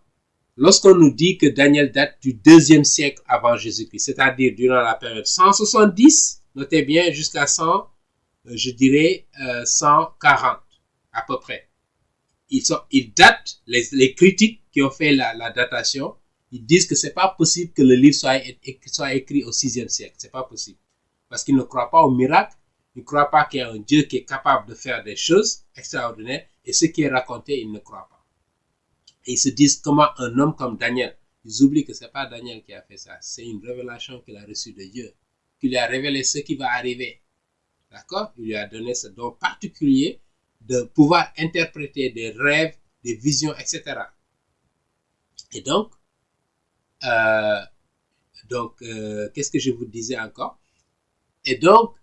Speaker 1: lorsqu'on nous dit que Daniel date du 2e siècle avant Jésus-Christ, c'est-à-dire durant la période 170, notez bien, jusqu'à 140 à peu près. Ils datent, les critiques qui ont fait la datation, ils disent que c'est pas possible que le livre soit écrit au 6e siècle. C'est pas possible. Parce qu'ils ne croient pas au miracle, ils ne croient pas qu'il y a un Dieu qui est capable de faire des choses extraordinaires, et ce qui est raconté, ils ne croient pas. Et ils se disent comment un homme comme Daniel, ils oublient que c'est pas Daniel qui a fait ça, c'est une révélation qu'il a reçue de Dieu, qui lui a révélé ce qui va arriver. D'accord? Il lui a donné ce don particulier de pouvoir interpréter des rêves, des visions, etc. Et donc, qu'est-ce que je vous disais encore? Et donc,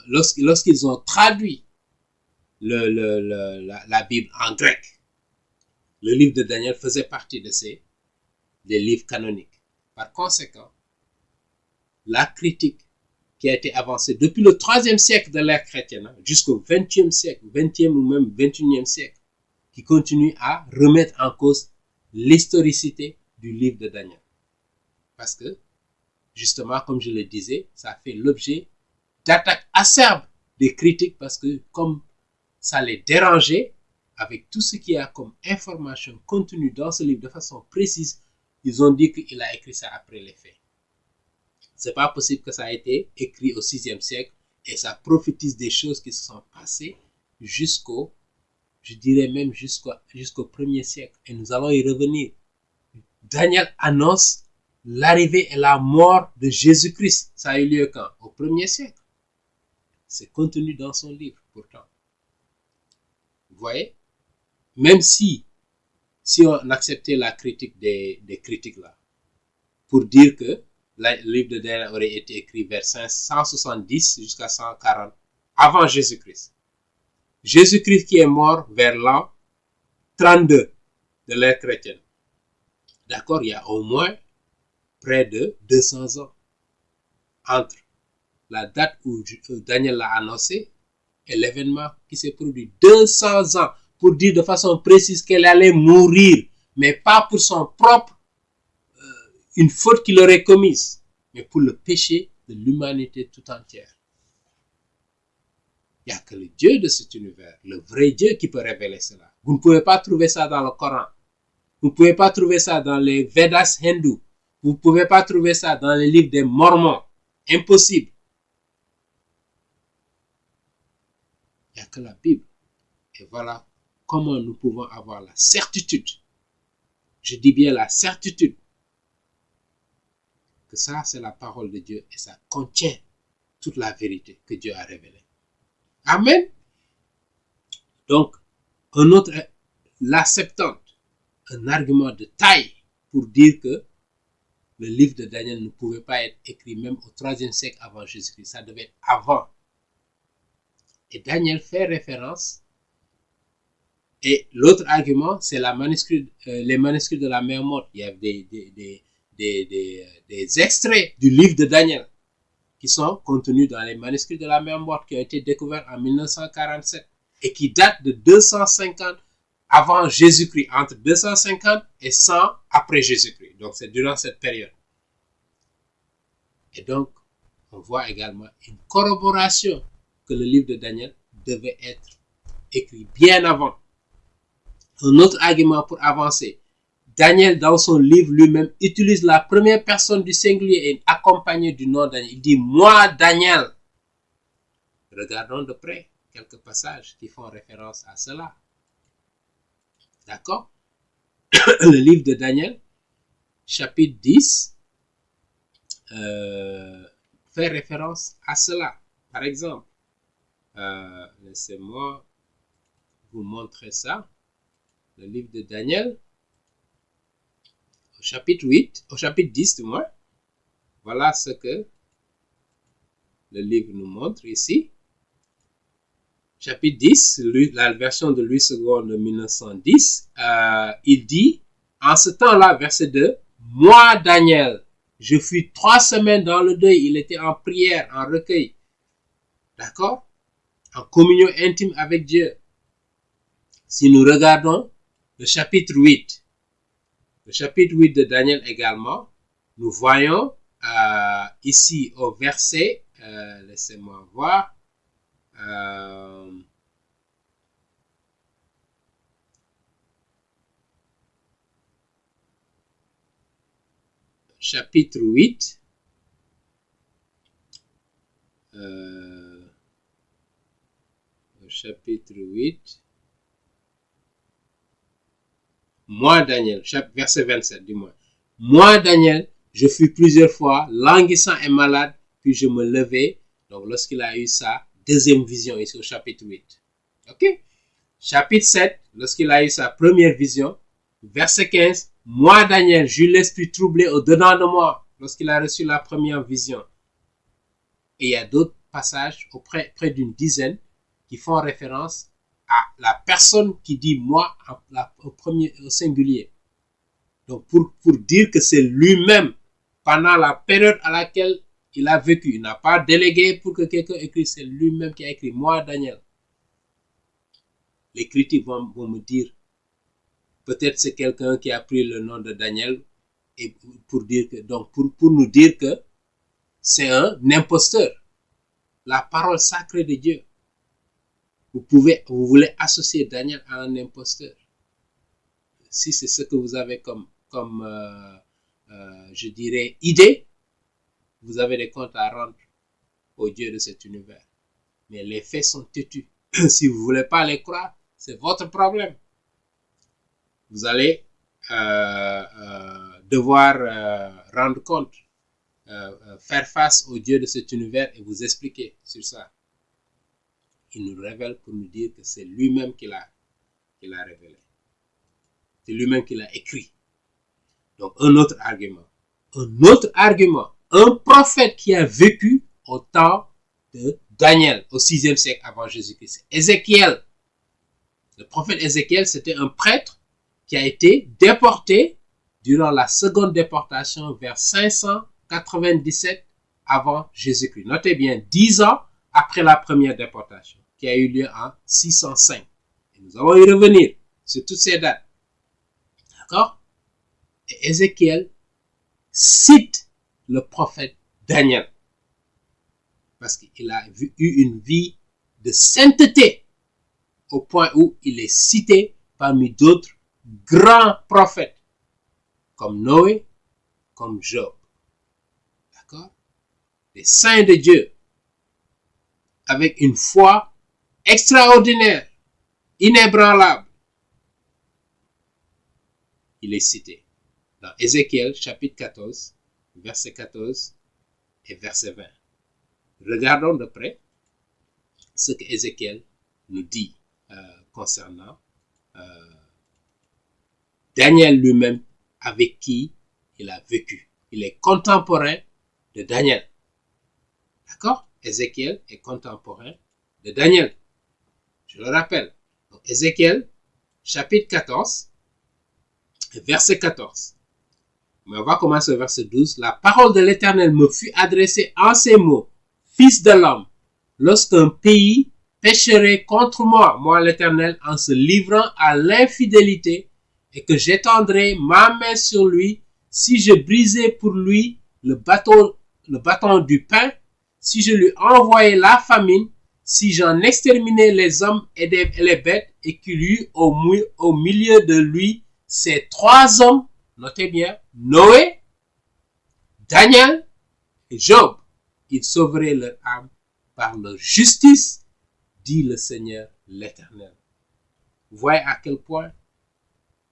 Speaker 1: lorsqu'ils ont traduit la Bible en grec, le livre de Daniel faisait partie des livres canoniques. Par conséquent, la critique qui a été avancée depuis le 3e siècle de l'ère chrétienne jusqu'au 20e siècle, 20e ou même 21e siècle, qui continue à remettre en cause l'historicité du livre de Daniel. Parce que, justement, comme je le disais, ça fait l'objet d'attaques acerbes des critiques, parce que comme ça les dérangeait, avec tout ce qu'il y a comme information contenue dans ce livre de façon précise, ils ont dit qu'il a écrit ça après les faits. C'est pas possible que ça ait été écrit au 6e siècle et ça prophétise des choses qui se sont passées jusqu'au 1er siècle. Et nous allons y revenir. Daniel annonce l'arrivée et la mort de Jésus-Christ. Ça a eu lieu quand? Au 1er siècle. C'est contenu dans son livre, pourtant. Vous voyez? Même si on acceptait la critique des critiques là, pour dire que le livre de Daniel aurait été écrit vers 170 jusqu'à 140 avant Jésus-Christ. Jésus-Christ qui est mort vers l'an 32 de l'ère chrétienne. D'accord, il y a au moins près de 200 ans entre la date où Daniel l'a annoncé et l'événement qui s'est produit. 200 ans pour dire de façon précise qu'elle allait mourir, mais pas pour son propre, une faute qu'il aurait commise, mais pour le péché de l'humanité tout entière. Il n'y a que le Dieu de cet univers, le vrai Dieu qui peut révéler cela. Vous ne pouvez pas trouver ça dans le Coran. Vous ne pouvez pas trouver ça dans les Vedas hindous. Vous ne pouvez pas trouver ça dans les livres des Mormons. Impossible. Il n'y a que la Bible. Et voilà comment nous pouvons avoir la certitude. Je dis bien la certitude. Que ça, c'est la parole de Dieu et ça contient toute la vérité que Dieu a révélée. Amen. Donc, un autre, la Septante, un argument de taille pour dire que le livre de Daniel ne pouvait pas être écrit même au 3e siècle avant Jésus-Christ. Ça devait être avant. Et Daniel fait référence. Et l'autre argument, c'est les manuscrits de la mer morte. Il y a des extraits du livre de Daniel qui sont contenus dans les manuscrits de la mer morte qui ont été découverts en 1947 et qui datent de 250 avant Jésus-Christ, entre 250 et 100 après Jésus-Christ. Donc, c'est durant cette période. Et donc, on voit également une corroboration que le livre de Daniel devait être écrit bien avant. Un autre argument pour avancer. Daniel, dans son livre lui-même, utilise la première personne du singulier et accompagné du nom Daniel. Il dit « Moi, Daniel ». Regardons de près quelques passages qui font référence à cela. D'accord? Le livre de Daniel, chapitre 10, fait référence à cela. Par exemple, laissez-moi vous montrer ça. Le livre de Daniel, au chapitre 10 du moins, voilà ce que le livre nous montre ici. Chapitre 10, la version de Louis II de 1910, il dit, en ce temps-là, verset 2, « Moi, Daniel, je fus 3 semaines dans le deuil. » Il était en prière, en recueil. D'accord? En communion intime avec Dieu. Si nous regardons le chapitre 8, le chapitre 8 de Daniel également, nous voyons ici au verset, laissez-moi voir, chapitre 8, chapitre 8, moi Daniel, verset 27 du moins. Moi Daniel, je fus plusieurs fois languissant et malade, puis je me levai. Donc lorsqu'il a eu sa deuxième vision ici au chapitre 8. Ok? Chapitre 7, lorsqu'il a eu sa première vision, verset 15, moi Daniel, j'eus l'esprit troublé au-dedans de moi lorsqu'il a reçu la première vision. Et il y a d'autres passages, près d'une dizaine, qui font référence à la personne qui dit moi au singulier. Donc pour dire que c'est lui-même, pendant la période à laquelle il a vécu, il n'a pas délégué pour que quelqu'un écrive, c'est lui-même qui a écrit, moi Daniel. Les critiques vont me dire, peut-être c'est quelqu'un qui a pris le nom de Daniel et pour dire que, donc pour nous dire que c'est un imposteur. La parole sacrée de Dieu. Vous voulez associer Daniel à un imposteur. Si c'est ce que vous avez comme je dirais, idée, vous avez des comptes à rendre au Dieu de cet univers. Mais les faits sont têtus. Si vous ne voulez pas les croire, c'est votre problème. Vous allez devoir rendre compte, faire face au Dieu de cet univers et vous expliquer sur ça. Il nous révèle pour nous dire que c'est lui-même qui l'a révélé. C'est lui-même qui l'a écrit. Donc, un autre argument. Un prophète qui a vécu au temps de Daniel, au 6e siècle avant Jésus-Christ. Ézéchiel. Le prophète Ézéchiel, c'était un prêtre qui a été déporté durant la seconde déportation vers 597 avant Jésus-Christ. Notez bien, 10 ans après la première déportation, qui a eu lieu en 605. Nous allons y revenir sur toutes ces dates. D'accord? Et Ézéchiel cite le prophète Daniel parce qu'il a eu une vie de sainteté au point où il est cité parmi d'autres grands prophètes comme Noé, comme Job. D'accord? Les saints de Dieu avec une foi extraordinaire, inébranlable. Il est cité dans Ézéchiel chapitre 14, verset 14 et verset 20. Regardons de près ce que Ézéchiel nous dit concernant Daniel lui-même avec qui il a vécu. Il est contemporain de Daniel. D'accord? Ézéchiel est contemporain de Daniel. Je le rappelle. Donc, Ézéchiel, chapitre 14, verset 14. Mais on va commencer au verset 12. La parole de l'Éternel me fut adressée en ces mots. Fils de l'homme, lorsqu'un pays pécherait contre moi, moi l'Éternel, en se livrant à l'infidélité, et que j'étendrai ma main sur lui, si je brisais pour lui le bâton du pain, si je lui envoyais la famine, si j'en exterminais les hommes et les bêtes, et qu'il y eut au milieu de lui ces trois hommes, notez bien, Noé, Daniel et Job, ils sauveraient leur âme par leur justice, dit le Seigneur l'Éternel. Vous voyez à quel point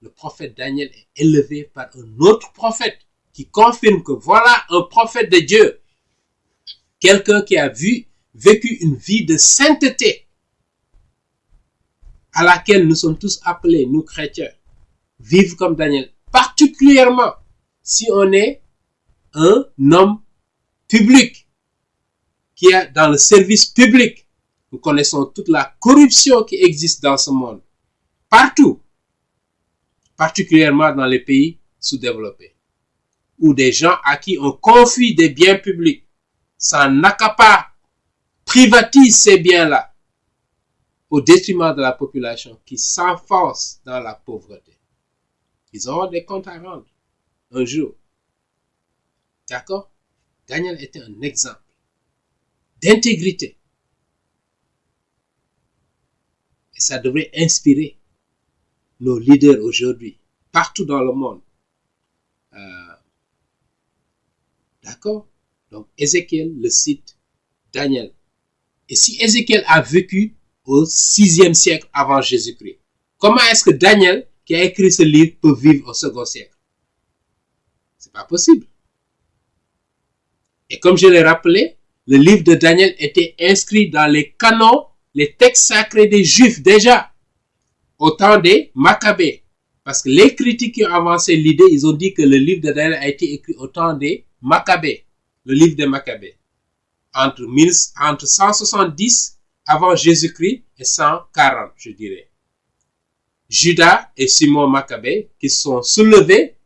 Speaker 1: le prophète Daniel est élevé par un autre prophète qui confirme que voilà un prophète de Dieu. Quelqu'un qui a vécu une vie de sainteté à laquelle nous sommes tous appelés, nous chrétiens, vivre comme Daniel. Particulièrement si on est un homme public qui est dans le service public. Nous connaissons toute la corruption qui existe dans ce monde. Partout. Particulièrement dans les pays sous-développés. Où des gens à qui on confie des biens publics s'en accaparent, privatisent ces biens-là au détriment de la population qui s'enfonce dans la pauvreté. Ils auront des comptes à rendre un jour. D'accord? Daniel était un exemple d'intégrité. Et ça devrait inspirer nos leaders aujourd'hui, partout dans le monde. D'accord? Donc, Ézéchiel le cite Daniel. Et si Ézéchiel a vécu au 6e siècle avant Jésus-Christ, comment est-ce que Daniel, qui a écrit ce livre, peut vivre au 2e siècle? C'est pas possible. Et comme je l'ai rappelé, le livre de Daniel était inscrit dans les canons, les textes sacrés des Juifs déjà, au temps des Maccabées. Parce que les critiques qui ont avancé l'idée, ils ont dit que le livre de Daniel a été écrit au temps des Maccabées, le livre des Maccabées, entre 170 avant Jésus-Christ et 140, je dirais. Judas et Simon Maccabée qui sont soulevés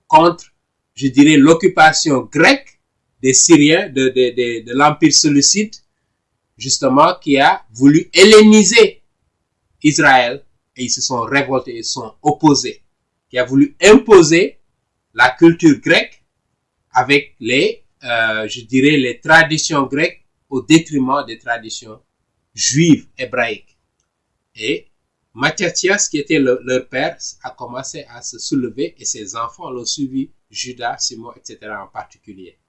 Speaker 1: contre, je dirais, l'occupation grecque des Syriens, de l'Empire séleucide, justement, qui a voulu helléniser Israël, et ils se sont révoltés, ils se sont opposés, qui a voulu imposer la culture grecque avec les traditions grecques au détriment des traditions juives, hébraïques. Et Matthias, qui était leur père, a commencé à se soulever et ses enfants l'ont suivi, Judas, Simon, etc. en particulier.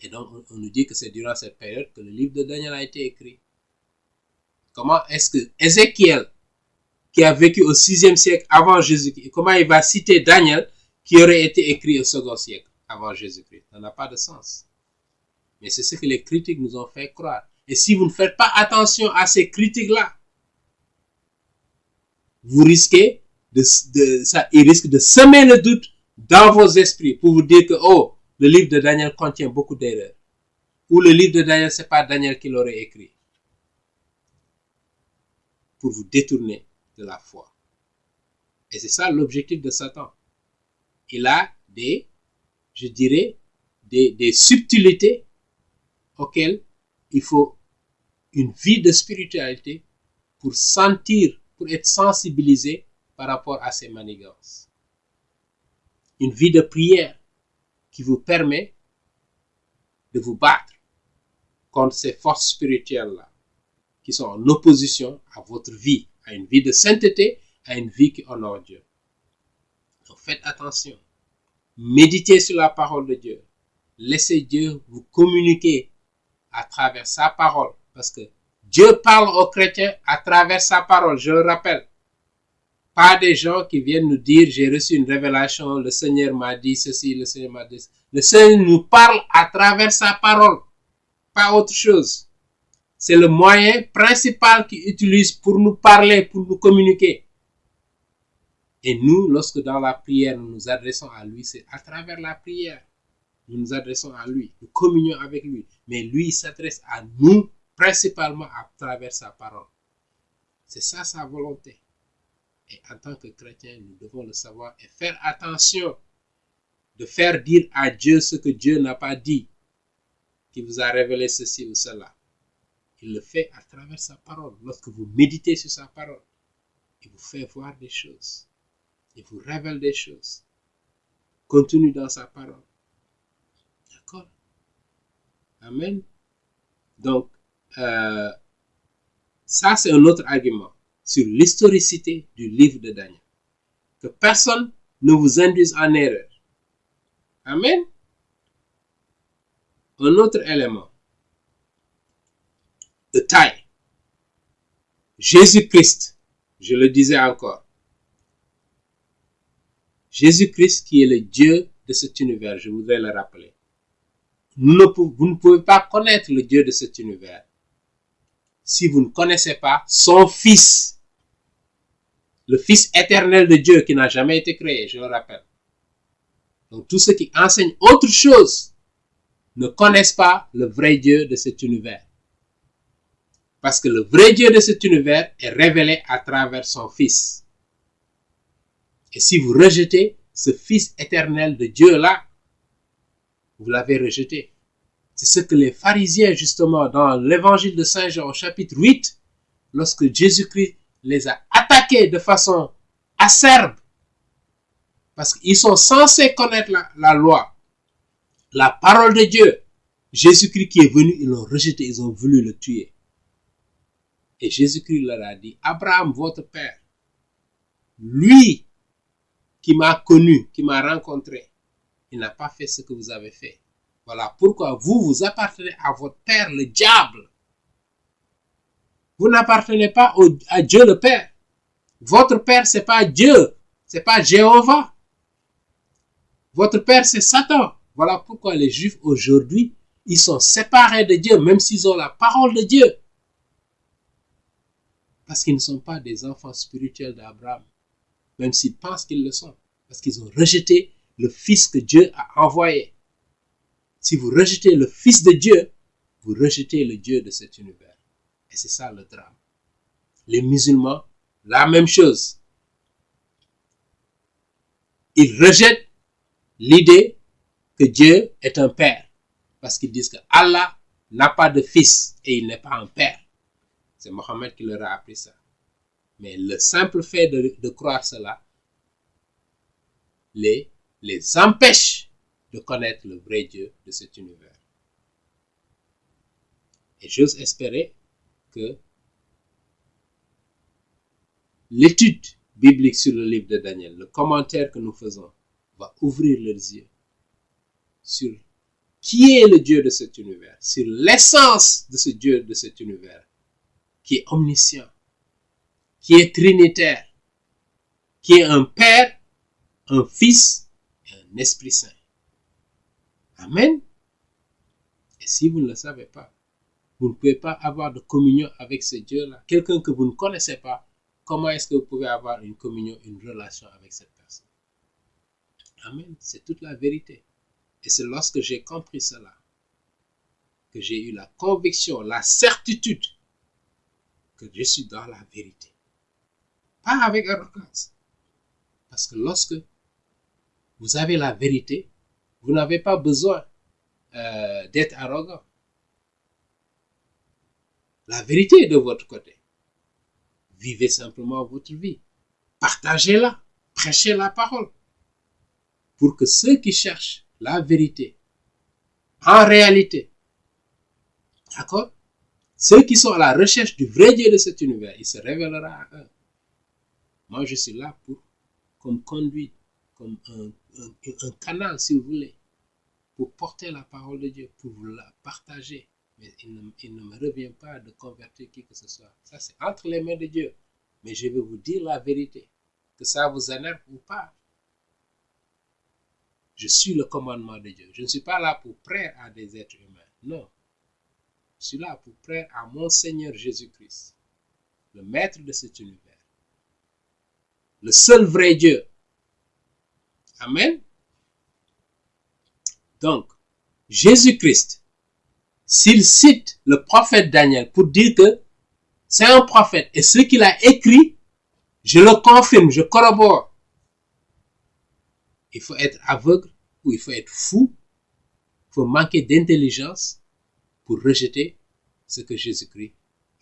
Speaker 1: Et donc, on nous dit que c'est durant cette période que le livre de Daniel a été écrit. Comment est-ce que Ézéchiel, qui a vécu au 6e siècle avant Jésus-Christ, comment il va citer Daniel, qui aurait été écrit au 2e siècle avant Jésus-Christ? Ça n'a pas de sens. Mais c'est ce que les critiques nous ont fait croire. Et si vous ne faites pas attention à ces critiques-là, vous risquez ils risquent de semer le doute dans vos esprits pour vous dire que, oh, le livre de Daniel contient beaucoup d'erreurs. Ou le livre de Daniel, c'est pas Daniel qui l'aurait écrit. Pour vous détourner de la foi. Et c'est ça l'objectif de Satan. Il a des subtilités auxquelles il faut une vie de spiritualité pour sentir, pour être sensibilisé par rapport à ces manigances. Une vie de prière qui vous permet de vous battre contre ces forces spirituelles-là qui sont en opposition à votre vie, à une vie de sainteté, à une vie qui honore Dieu. Donc faites attention. Méditez sur la parole de Dieu. Laissez Dieu vous communiquer à travers sa parole. Parce que Dieu parle aux chrétiens à travers sa parole, je le rappelle. Pas des gens qui viennent nous dire, j'ai reçu une révélation, le Seigneur m'a dit ceci, le Seigneur m'a dit ceci. Le Seigneur nous parle à travers sa parole, pas autre chose. C'est le moyen principal qu'il utilise pour nous parler, pour nous communiquer. Et nous, lorsque dans la prière, nous nous adressons à lui, c'est à travers la prière. Nous nous adressons à lui, nous communions avec lui. Mais lui, il s'adresse à nous, principalement à travers sa parole. C'est ça sa volonté. Et en tant que chrétiens, nous devons le savoir et faire attention de faire dire à Dieu ce que Dieu n'a pas dit, qui vous a révélé ceci ou cela. Il le fait à travers sa parole. Lorsque vous méditez sur sa parole, il vous fait voir des choses. Il vous révèle des choses. Continue dans sa parole. D'accord? Amen. Donc, ça c'est un autre argument sur l'historicité du livre de Daniel. Que personne ne vous induise en erreur. Amen. Un autre élément de taille. Jésus-Christ, je le disais encore. Jésus-Christ qui est le Dieu de cet univers, je voudrais le rappeler. Vous ne pouvez pas connaître le Dieu de cet univers si vous ne connaissez pas son Fils, le Fils éternel de Dieu qui n'a jamais été créé, je le rappelle. Donc tous ceux qui enseignent autre chose ne connaissent pas le vrai Dieu de cet univers. Parce que le vrai Dieu de cet univers est révélé à travers son Fils. Et si vous rejetez ce Fils éternel de Dieu-là, vous l'avez rejeté. C'est ce que les pharisiens, justement, dans l'évangile de Saint Jean, au chapitre 8, lorsque Jésus-Christ les a attaqués de façon acerbe, parce qu'ils sont censés connaître la loi, la parole de Dieu. Jésus-Christ qui est venu, ils l'ont rejeté, ils ont voulu le tuer. Et Jésus-Christ leur a dit, Abraham, votre père, lui qui m'a connu, qui m'a rencontré, il n'a pas fait ce que vous avez fait. Voilà pourquoi vous appartenez à votre père, le diable. Vous n'appartenez pas à Dieu le Père. Votre père, c'est pas Dieu, c'est pas Jéhovah. Votre père, c'est Satan. Voilà pourquoi les Juifs aujourd'hui, ils sont séparés de Dieu, même s'ils ont la parole de Dieu. Parce qu'ils ne sont pas des enfants spirituels d'Abraham, même s'ils pensent qu'ils le sont. Parce qu'ils ont rejeté le Fils que Dieu a envoyé. Si vous rejetez le Fils de Dieu, vous rejetez le Dieu de cet univers. Et c'est ça le drame. Les musulmans, la même chose. Ils rejettent l'idée que Dieu est un père. Parce qu'ils disent que Allah n'a pas de fils et il n'est pas un père. C'est Mohammed qui leur a appris ça. Mais le simple fait de croire cela les empêche de connaître le vrai Dieu de cet univers. Et j'ose espérer que l'étude biblique sur le livre de Daniel, le commentaire que nous faisons, va ouvrir leurs yeux sur qui est le Dieu de cet univers, sur l'essence de ce Dieu de cet univers, qui est omniscient, qui est trinitaire, qui est un Père, un Fils et un Esprit Saint. Amen. Et si vous ne le savez pas, vous ne pouvez pas avoir de communion avec ce Dieu-là. Quelqu'un que vous ne connaissez pas, comment est-ce que vous pouvez avoir une communion, une relation avec cette personne? Amen. C'est toute la vérité. Et c'est lorsque j'ai compris cela que j'ai eu la conviction, la certitude que je suis dans la vérité. Pas avec arrogance. Parce que lorsque vous avez la vérité, vous n'avez pas besoin d'être arrogant. La vérité est de votre côté. Vivez simplement votre vie. Partagez-la. Prêchez la parole. Pour que ceux qui cherchent la vérité, en réalité, d'accord? Ceux qui sont à la recherche du vrai Dieu de cet univers, il se révélera à eux. Moi, je suis là comme conduite, comme un canal, si vous voulez, pour porter la parole de Dieu, pour vous la partager. Mais il ne me revient pas de convertir qui que ce soit. Ça, c'est entre les mains de Dieu. Mais je vais vous dire la vérité, que ça vous énerve ou pas. Je suis le commandement de Dieu. Je ne suis pas là pour prêcher à des êtres humains. Non. Je suis là pour prêcher à mon Seigneur Jésus-Christ, le maître de cet univers, le seul vrai Dieu. Amen. Donc, Jésus-Christ, s'il cite le prophète Daniel pour dire que c'est un prophète et ce qu'il a écrit, je le confirme, je corrobore. Il faut être aveugle ou il faut être fou, il faut manquer d'intelligence pour rejeter ce que Jésus-Christ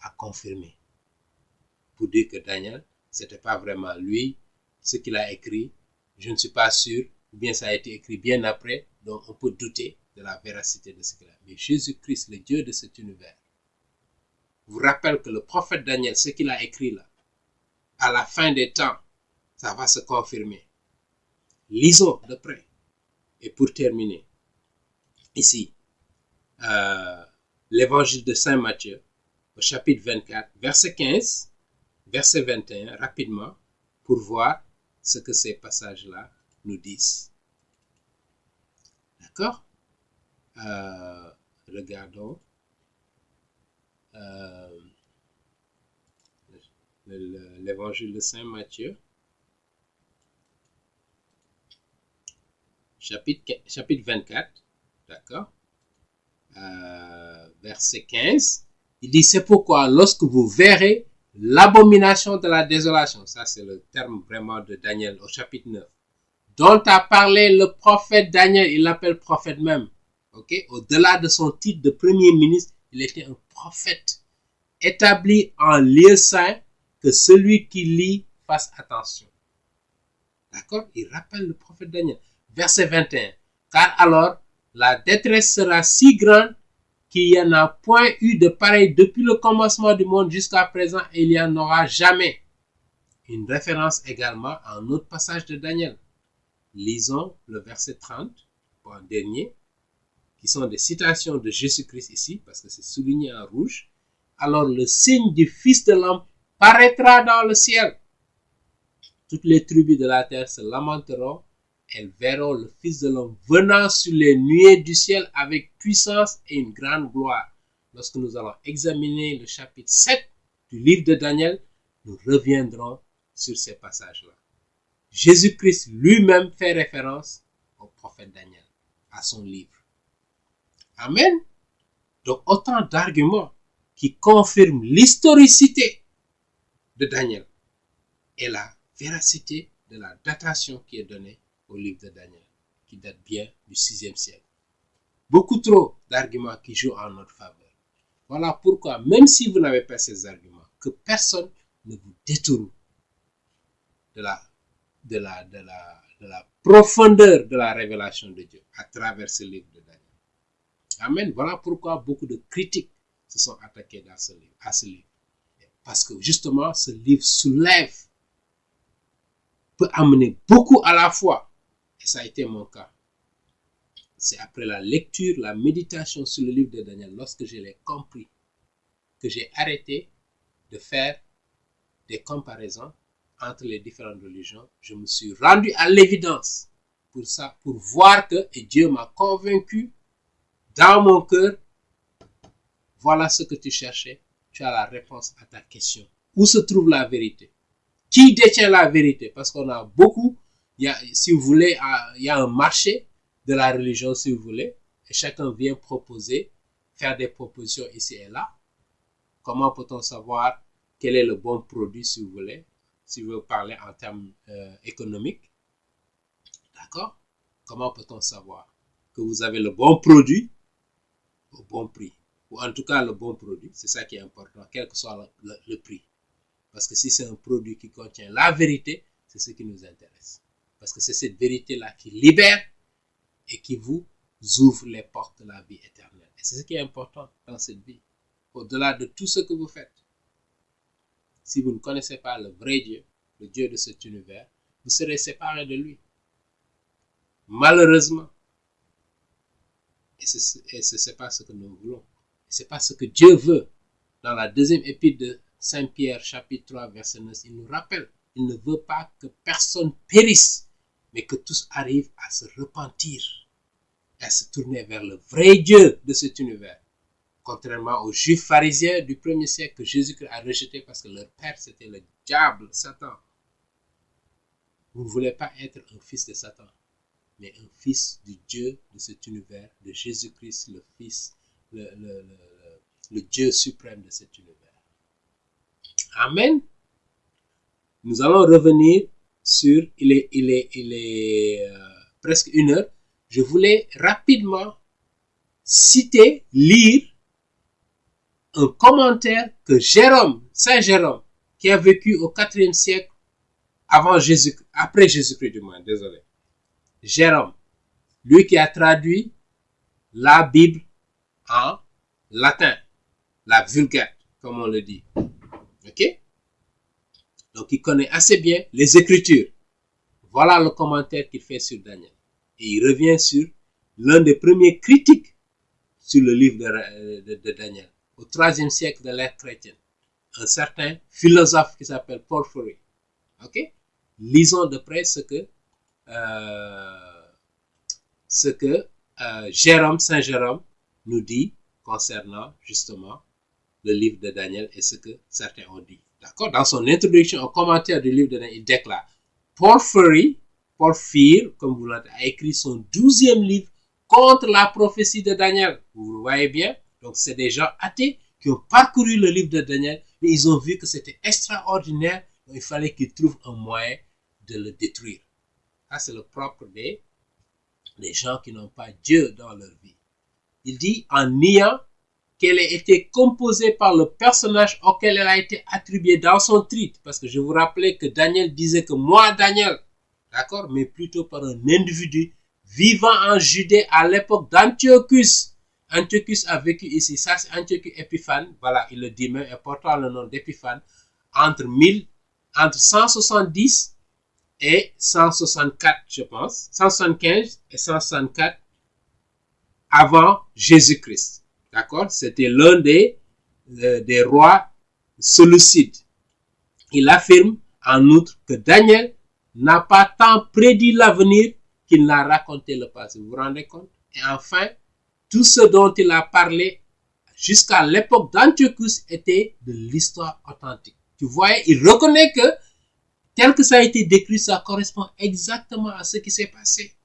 Speaker 1: a confirmé. Pour dire que Daniel, ce n'était pas vraiment lui, ce qu'il a écrit, je ne suis pas sûr, ou bien ça a été écrit bien après, donc on peut douter de la véracité de ce qu'il a. Mais Jésus-Christ, le Dieu de cet univers, vous rappelle que le prophète Daniel, ce qu'il a écrit là, à la fin des temps, ça va se confirmer. Lisons de près. Et pour terminer, ici, l'évangile de Saint Matthieu, au chapitre 24, verset 15, verset 21, rapidement, pour voir ce que ces passages-là nous disent. D'accord? Regardons l'évangile de Saint Matthieu, chapitre 24, d'accord? Verset 15, il dit, c'est pourquoi lorsque vous verrez l'abomination de la désolation, ça c'est le terme vraiment de Daniel au chapitre 9, dont a parlé le prophète Daniel, il l'appelle prophète même, ok? Au-delà de son titre de premier ministre, il était un prophète établi en lieu saint, que celui qui lit fasse attention. D'accord? Il rappelle le prophète Daniel. Verset 21. Car alors, la détresse sera si grande qu'il n'y en a point eu de pareil depuis le commencement du monde jusqu'à présent et il n'y en aura jamais. Une référence également à un autre passage de Daniel. Lisons le verset 30, en dernier, qui sont des citations de Jésus-Christ ici, parce que c'est souligné en rouge. Alors le signe du Fils de l'homme paraîtra dans le ciel. Toutes les tribus de la terre se lamenteront. Elles verront le Fils de l'homme venant sur les nuées du ciel avec puissance et une grande gloire. Lorsque nous allons examiner le chapitre 7 du livre de Daniel, nous reviendrons sur ces passages-là. Jésus-Christ lui-même fait référence au prophète Daniel, à son livre. Amen. Donc autant d'arguments qui confirment l'historicité de Daniel et la véracité de la datation qui est donnée au livre de Daniel, qui date bien du 6e siècle. Beaucoup trop d'arguments qui jouent en notre faveur. Voilà pourquoi, même si vous n'avez pas ces arguments, que personne ne vous détourne de la profondeur de la révélation de Dieu à travers ce livre de Daniel. Amen. Voilà pourquoi beaucoup de critiques se sont attaquées à ce livre. Parce que justement, ce livre soulève, peut amener beaucoup à la fois. Et ça a été mon cas. C'est après la lecture, la méditation sur le livre de Daniel, lorsque je l'ai compris, que j'ai arrêté de faire des comparaisons entre les différentes religions. Je me suis rendu à l'évidence pour ça, pour voir que, et Dieu m'a convaincu dans mon cœur, voilà ce que tu cherchais, tu as la réponse à ta question. Où se trouve la vérité? Qui détient la vérité? Parce qu'on a beaucoup, si vous voulez, il y a un marché de la religion, si vous voulez, et chacun vient proposer, faire des propositions ici et là. Comment peut-on savoir quel est le bon produit, si vous voulez, si vous parlez en termes économiques? D'accord? Comment peut-on savoir que vous avez le bon produit au bon prix? Ou en tout cas le bon produit, c'est ça qui est important, quel que soit le prix. Parce que si c'est un produit qui contient la vérité, c'est ce qui nous intéresse. Parce que c'est cette vérité-là qui libère et qui vous ouvre les portes de la vie éternelle. Et c'est ce qui est important dans cette vie. Au-delà de tout ce que vous faites, si vous ne connaissez pas le vrai Dieu, le Dieu de cet univers, vous serez séparés de lui. Malheureusement. Et ce n'est pas ce que nous voulons. Ce n'est pas ce que Dieu veut. Dans la deuxième épître de Saint Pierre, chapitre 3, verset 9, il nous rappelle, il ne veut pas que personne périsse, mais que tous arrivent à se repentir et à se tourner vers le vrai Dieu de cet univers. Contrairement aux juifs pharisiens du premier siècle que Jésus-Christ a rejeté parce que leur père c'était le diable, Satan. Vous ne voulez pas être un fils de Satan, mais un fils du Dieu de cet univers, de Jésus-Christ, le Fils, le Dieu suprême de cet univers. Amen. Nous allons revenir sur, il est presque 1 heure. Je voulais rapidement citer, lire un commentaire que Saint Jérôme, qui a vécu au 4e siècle après Jésus-Christ du moins, désolé. Jérôme, lui qui a traduit la Bible en latin, la Vulgate, comme on le dit. Ok? Donc, il connaît assez bien les Écritures. Voilà le commentaire qu'il fait sur Daniel. Et il revient sur l'un des premiers critiques sur le livre de Daniel, au 3e siècle de l'ère chrétienne. Un certain philosophe qui s'appelle Porphyre. Ok? Lisons de près ce que Saint Jérôme nous dit concernant justement le livre de Daniel et ce que certains ont dit. D'accord? Dans son introduction au commentaire du livre de Daniel, il déclare Porphyre, comme vous l'avez, a écrit son 12e livre contre la prophétie de Daniel. Vous le voyez bien? Donc, c'est des gens athées qui ont parcouru le livre de Daniel, mais ils ont vu que c'était extraordinaire, donc il fallait qu'ils trouvent un moyen de le détruire. Ça, c'est le propre des gens qui n'ont pas Dieu dans leur vie. Il dit, en niant qu'elle ait été composée par le personnage auquel elle a été attribuée dans son titre, parce que je vous rappelais que Daniel disait que moi, Daniel, d'accord, mais plutôt par un individu vivant en Judée à l'époque d'Antiochus. Antiochus a vécu ici, ça c'est Antiochus Épiphane, voilà, il le dit même, et portant le nom d'Épiphane, entre 170 et 164, je pense, 175 et 164 avant Jésus-Christ. D'accord? C'était l'un des rois séleucides. Il affirme en outre que Daniel n'a pas tant prédit l'avenir qu'il n'a raconté le passé. Vous vous rendez compte? Et enfin, tout ce dont il a parlé jusqu'à l'époque d'Antiochus était de l'histoire authentique. Tu vois, il reconnaît que tel que ça a été décrit, ça correspond exactement à ce qui s'est passé.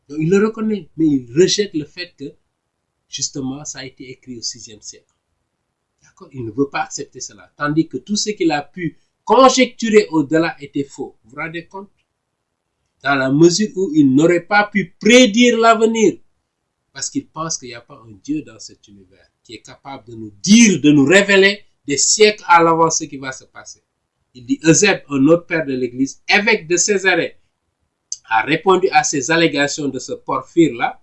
Speaker 1: Donc il le reconnaît, mais il rejette le fait que justement ça a été écrit au 6e siècle. D'accord? Il ne veut pas accepter cela. Tandis que tout ce qu'il a pu conjecturer au-delà était faux. Vous vous rendez compte? Dans la mesure où il n'aurait pas pu prédire l'avenir. Parce qu'il pense qu'il n'y a pas un Dieu dans cet univers qui est capable de nous dire, de nous révéler des siècles à l'avance ce qui va se passer. Il dit, Eusèbe, un autre père de l'église, évêque de Césarée, a répondu à ces allégations de ce Porphyre-là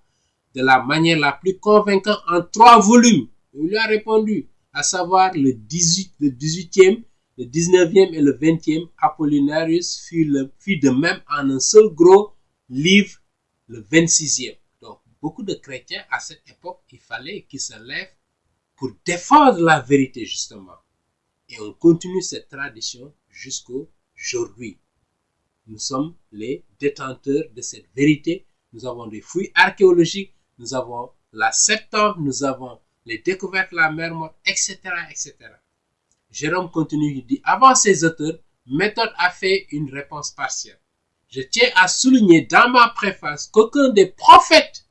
Speaker 1: de la manière la plus convaincante en 3 volumes. Il lui a répondu, à savoir le 18e, le 19e et le 20e. Apollinarius fit de même en un seul gros livre, le 26e. Donc, beaucoup de chrétiens à cette époque, il fallait qu'ils se lèvent pour défendre la vérité justement. Et on continue cette tradition jusqu'aujourd'hui. Nous sommes les détenteurs de cette vérité. Nous avons des fouilles archéologiques, nous avons la Septante, nous avons les découvertes de la mer morte, etc., etc. Jérôme continue, il dit, avant ces auteurs, Méthode a fait une réponse partielle. Je tiens à souligner dans ma préface qu'aucun des prophètes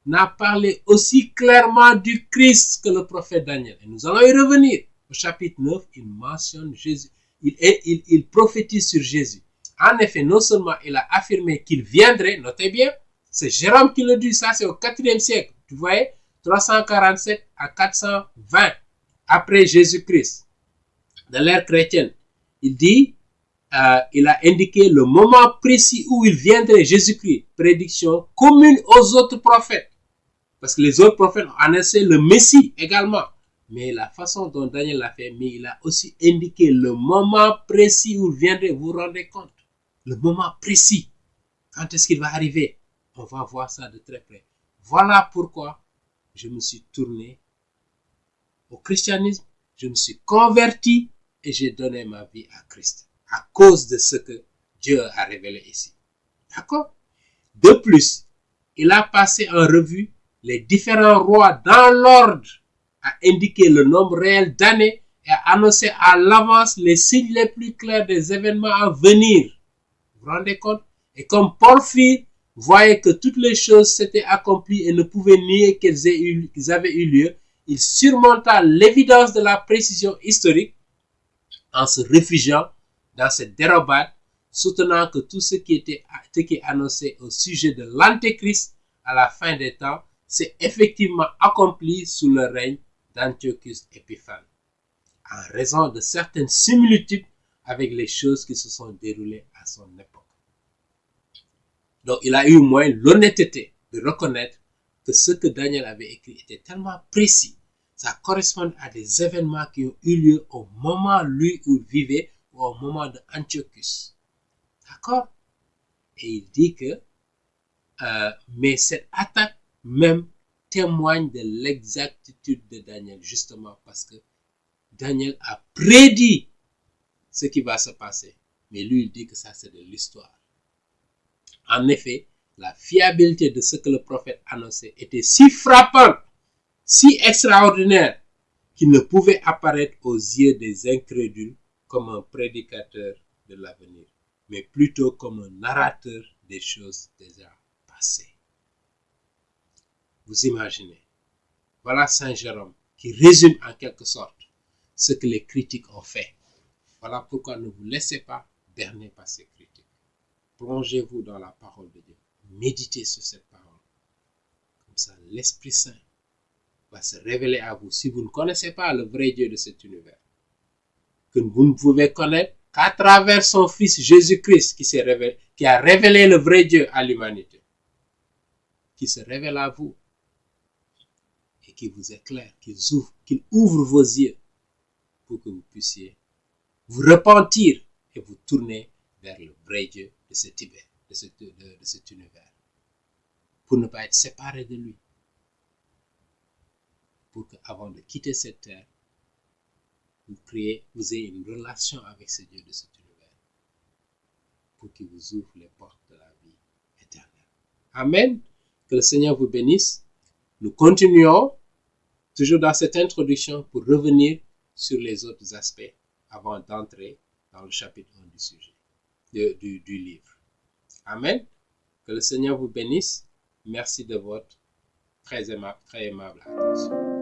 Speaker 1: n'a parlé aussi clairement du Christ que le prophète Daniel. Et nous allons y revenir. Au chapitre 9, il mentionne Jésus. Il prophétise sur Jésus. En effet, non seulement il a affirmé qu'il viendrait, notez bien, c'est Jérôme qui le dit, ça c'est au 4e siècle. Vous voyez, 347 à 420 après Jésus-Christ, de l'ère chrétienne. il dit, il a indiqué le moment précis où il viendrait, Jésus-Christ, prédiction commune aux autres prophètes. Parce que les autres prophètes ont annoncé le Messie également. Mais la façon dont Daniel l'a fait, mais il a aussi indiqué le moment précis où il viendrait, vous vous rendez compte? Le moment précis. Quand est-ce qu'il va arriver? On va voir ça de très près. Voilà pourquoi je me suis tourné au christianisme, je me suis converti et j'ai donné ma vie à Christ. À cause de ce que Dieu a révélé ici. D'accord? De plus, il a passé en revue les différents rois dans l'ordre, a indiqué le nombre réel d'années et a annoncé à l'avance les signes les plus clairs des événements à venir. Vous vous rendez compte? Et comme Porphyre voyait que toutes les choses s'étaient accomplies et ne pouvait nier qu'ils avaient eu lieu, il surmonta l'évidence de la précision historique en se réfugiant dans cette dérobade, soutenant que tout ce qui est annoncé au sujet de l'Antéchrist à la fin des temps s'est effectivement accompli sous le règne d'Antiochus Épiphane, en raison de certaines similitudes avec les choses qui se sont déroulées à son époque. Donc, il a eu au moins l'honnêteté de reconnaître que ce que Daniel avait écrit était tellement précis. Ça correspond à des événements qui ont eu lieu au moment lui où il vivait ou au moment de Antiochus. D'accord? Et il dit que, mais cette attaque même témoigne de l'exactitude de Daniel, justement parce que Daniel a prédit ce qui va se passer. Mais lui, il dit que ça, c'est de l'histoire. En effet, la fiabilité de ce que le prophète annonçait était si frappante, si extraordinaire, qu'il ne pouvait apparaître aux yeux des incrédules comme un prédicateur de l'avenir, mais plutôt comme un narrateur des choses déjà passées. Vous imaginez, voilà Saint Jérôme qui résume en quelque sorte ce que les critiques ont fait. Voilà pourquoi ne vous laissez pas berner par ces critiques. Plongez-vous dans la parole de Dieu. Méditez sur cette parole. Comme ça, l'Esprit Saint va se révéler à vous. Si vous ne connaissez pas le vrai Dieu de cet univers, que vous ne pouvez connaître qu'à travers son Fils Jésus-Christ qui a révélé le vrai Dieu à l'humanité, qui se révèle à vous et qui vous éclaire, qu'il ouvre vos yeux pour que vous puissiez vous repentir et vous tourner vers le vrai Dieu de cet univers, pour ne pas être séparé de lui, pour qu'avant de quitter cette terre, vous ayez une relation avec ce Dieu de cet univers, pour qu'il vous ouvre les portes de la vie éternelle. Amen. Que le Seigneur vous bénisse. Nous continuons toujours dans cette introduction pour revenir sur les autres aspects avant d'entrer dans le chapitre 1 du sujet, du livre. Amen. Que le Seigneur vous bénisse. Merci de votre très aimable attention.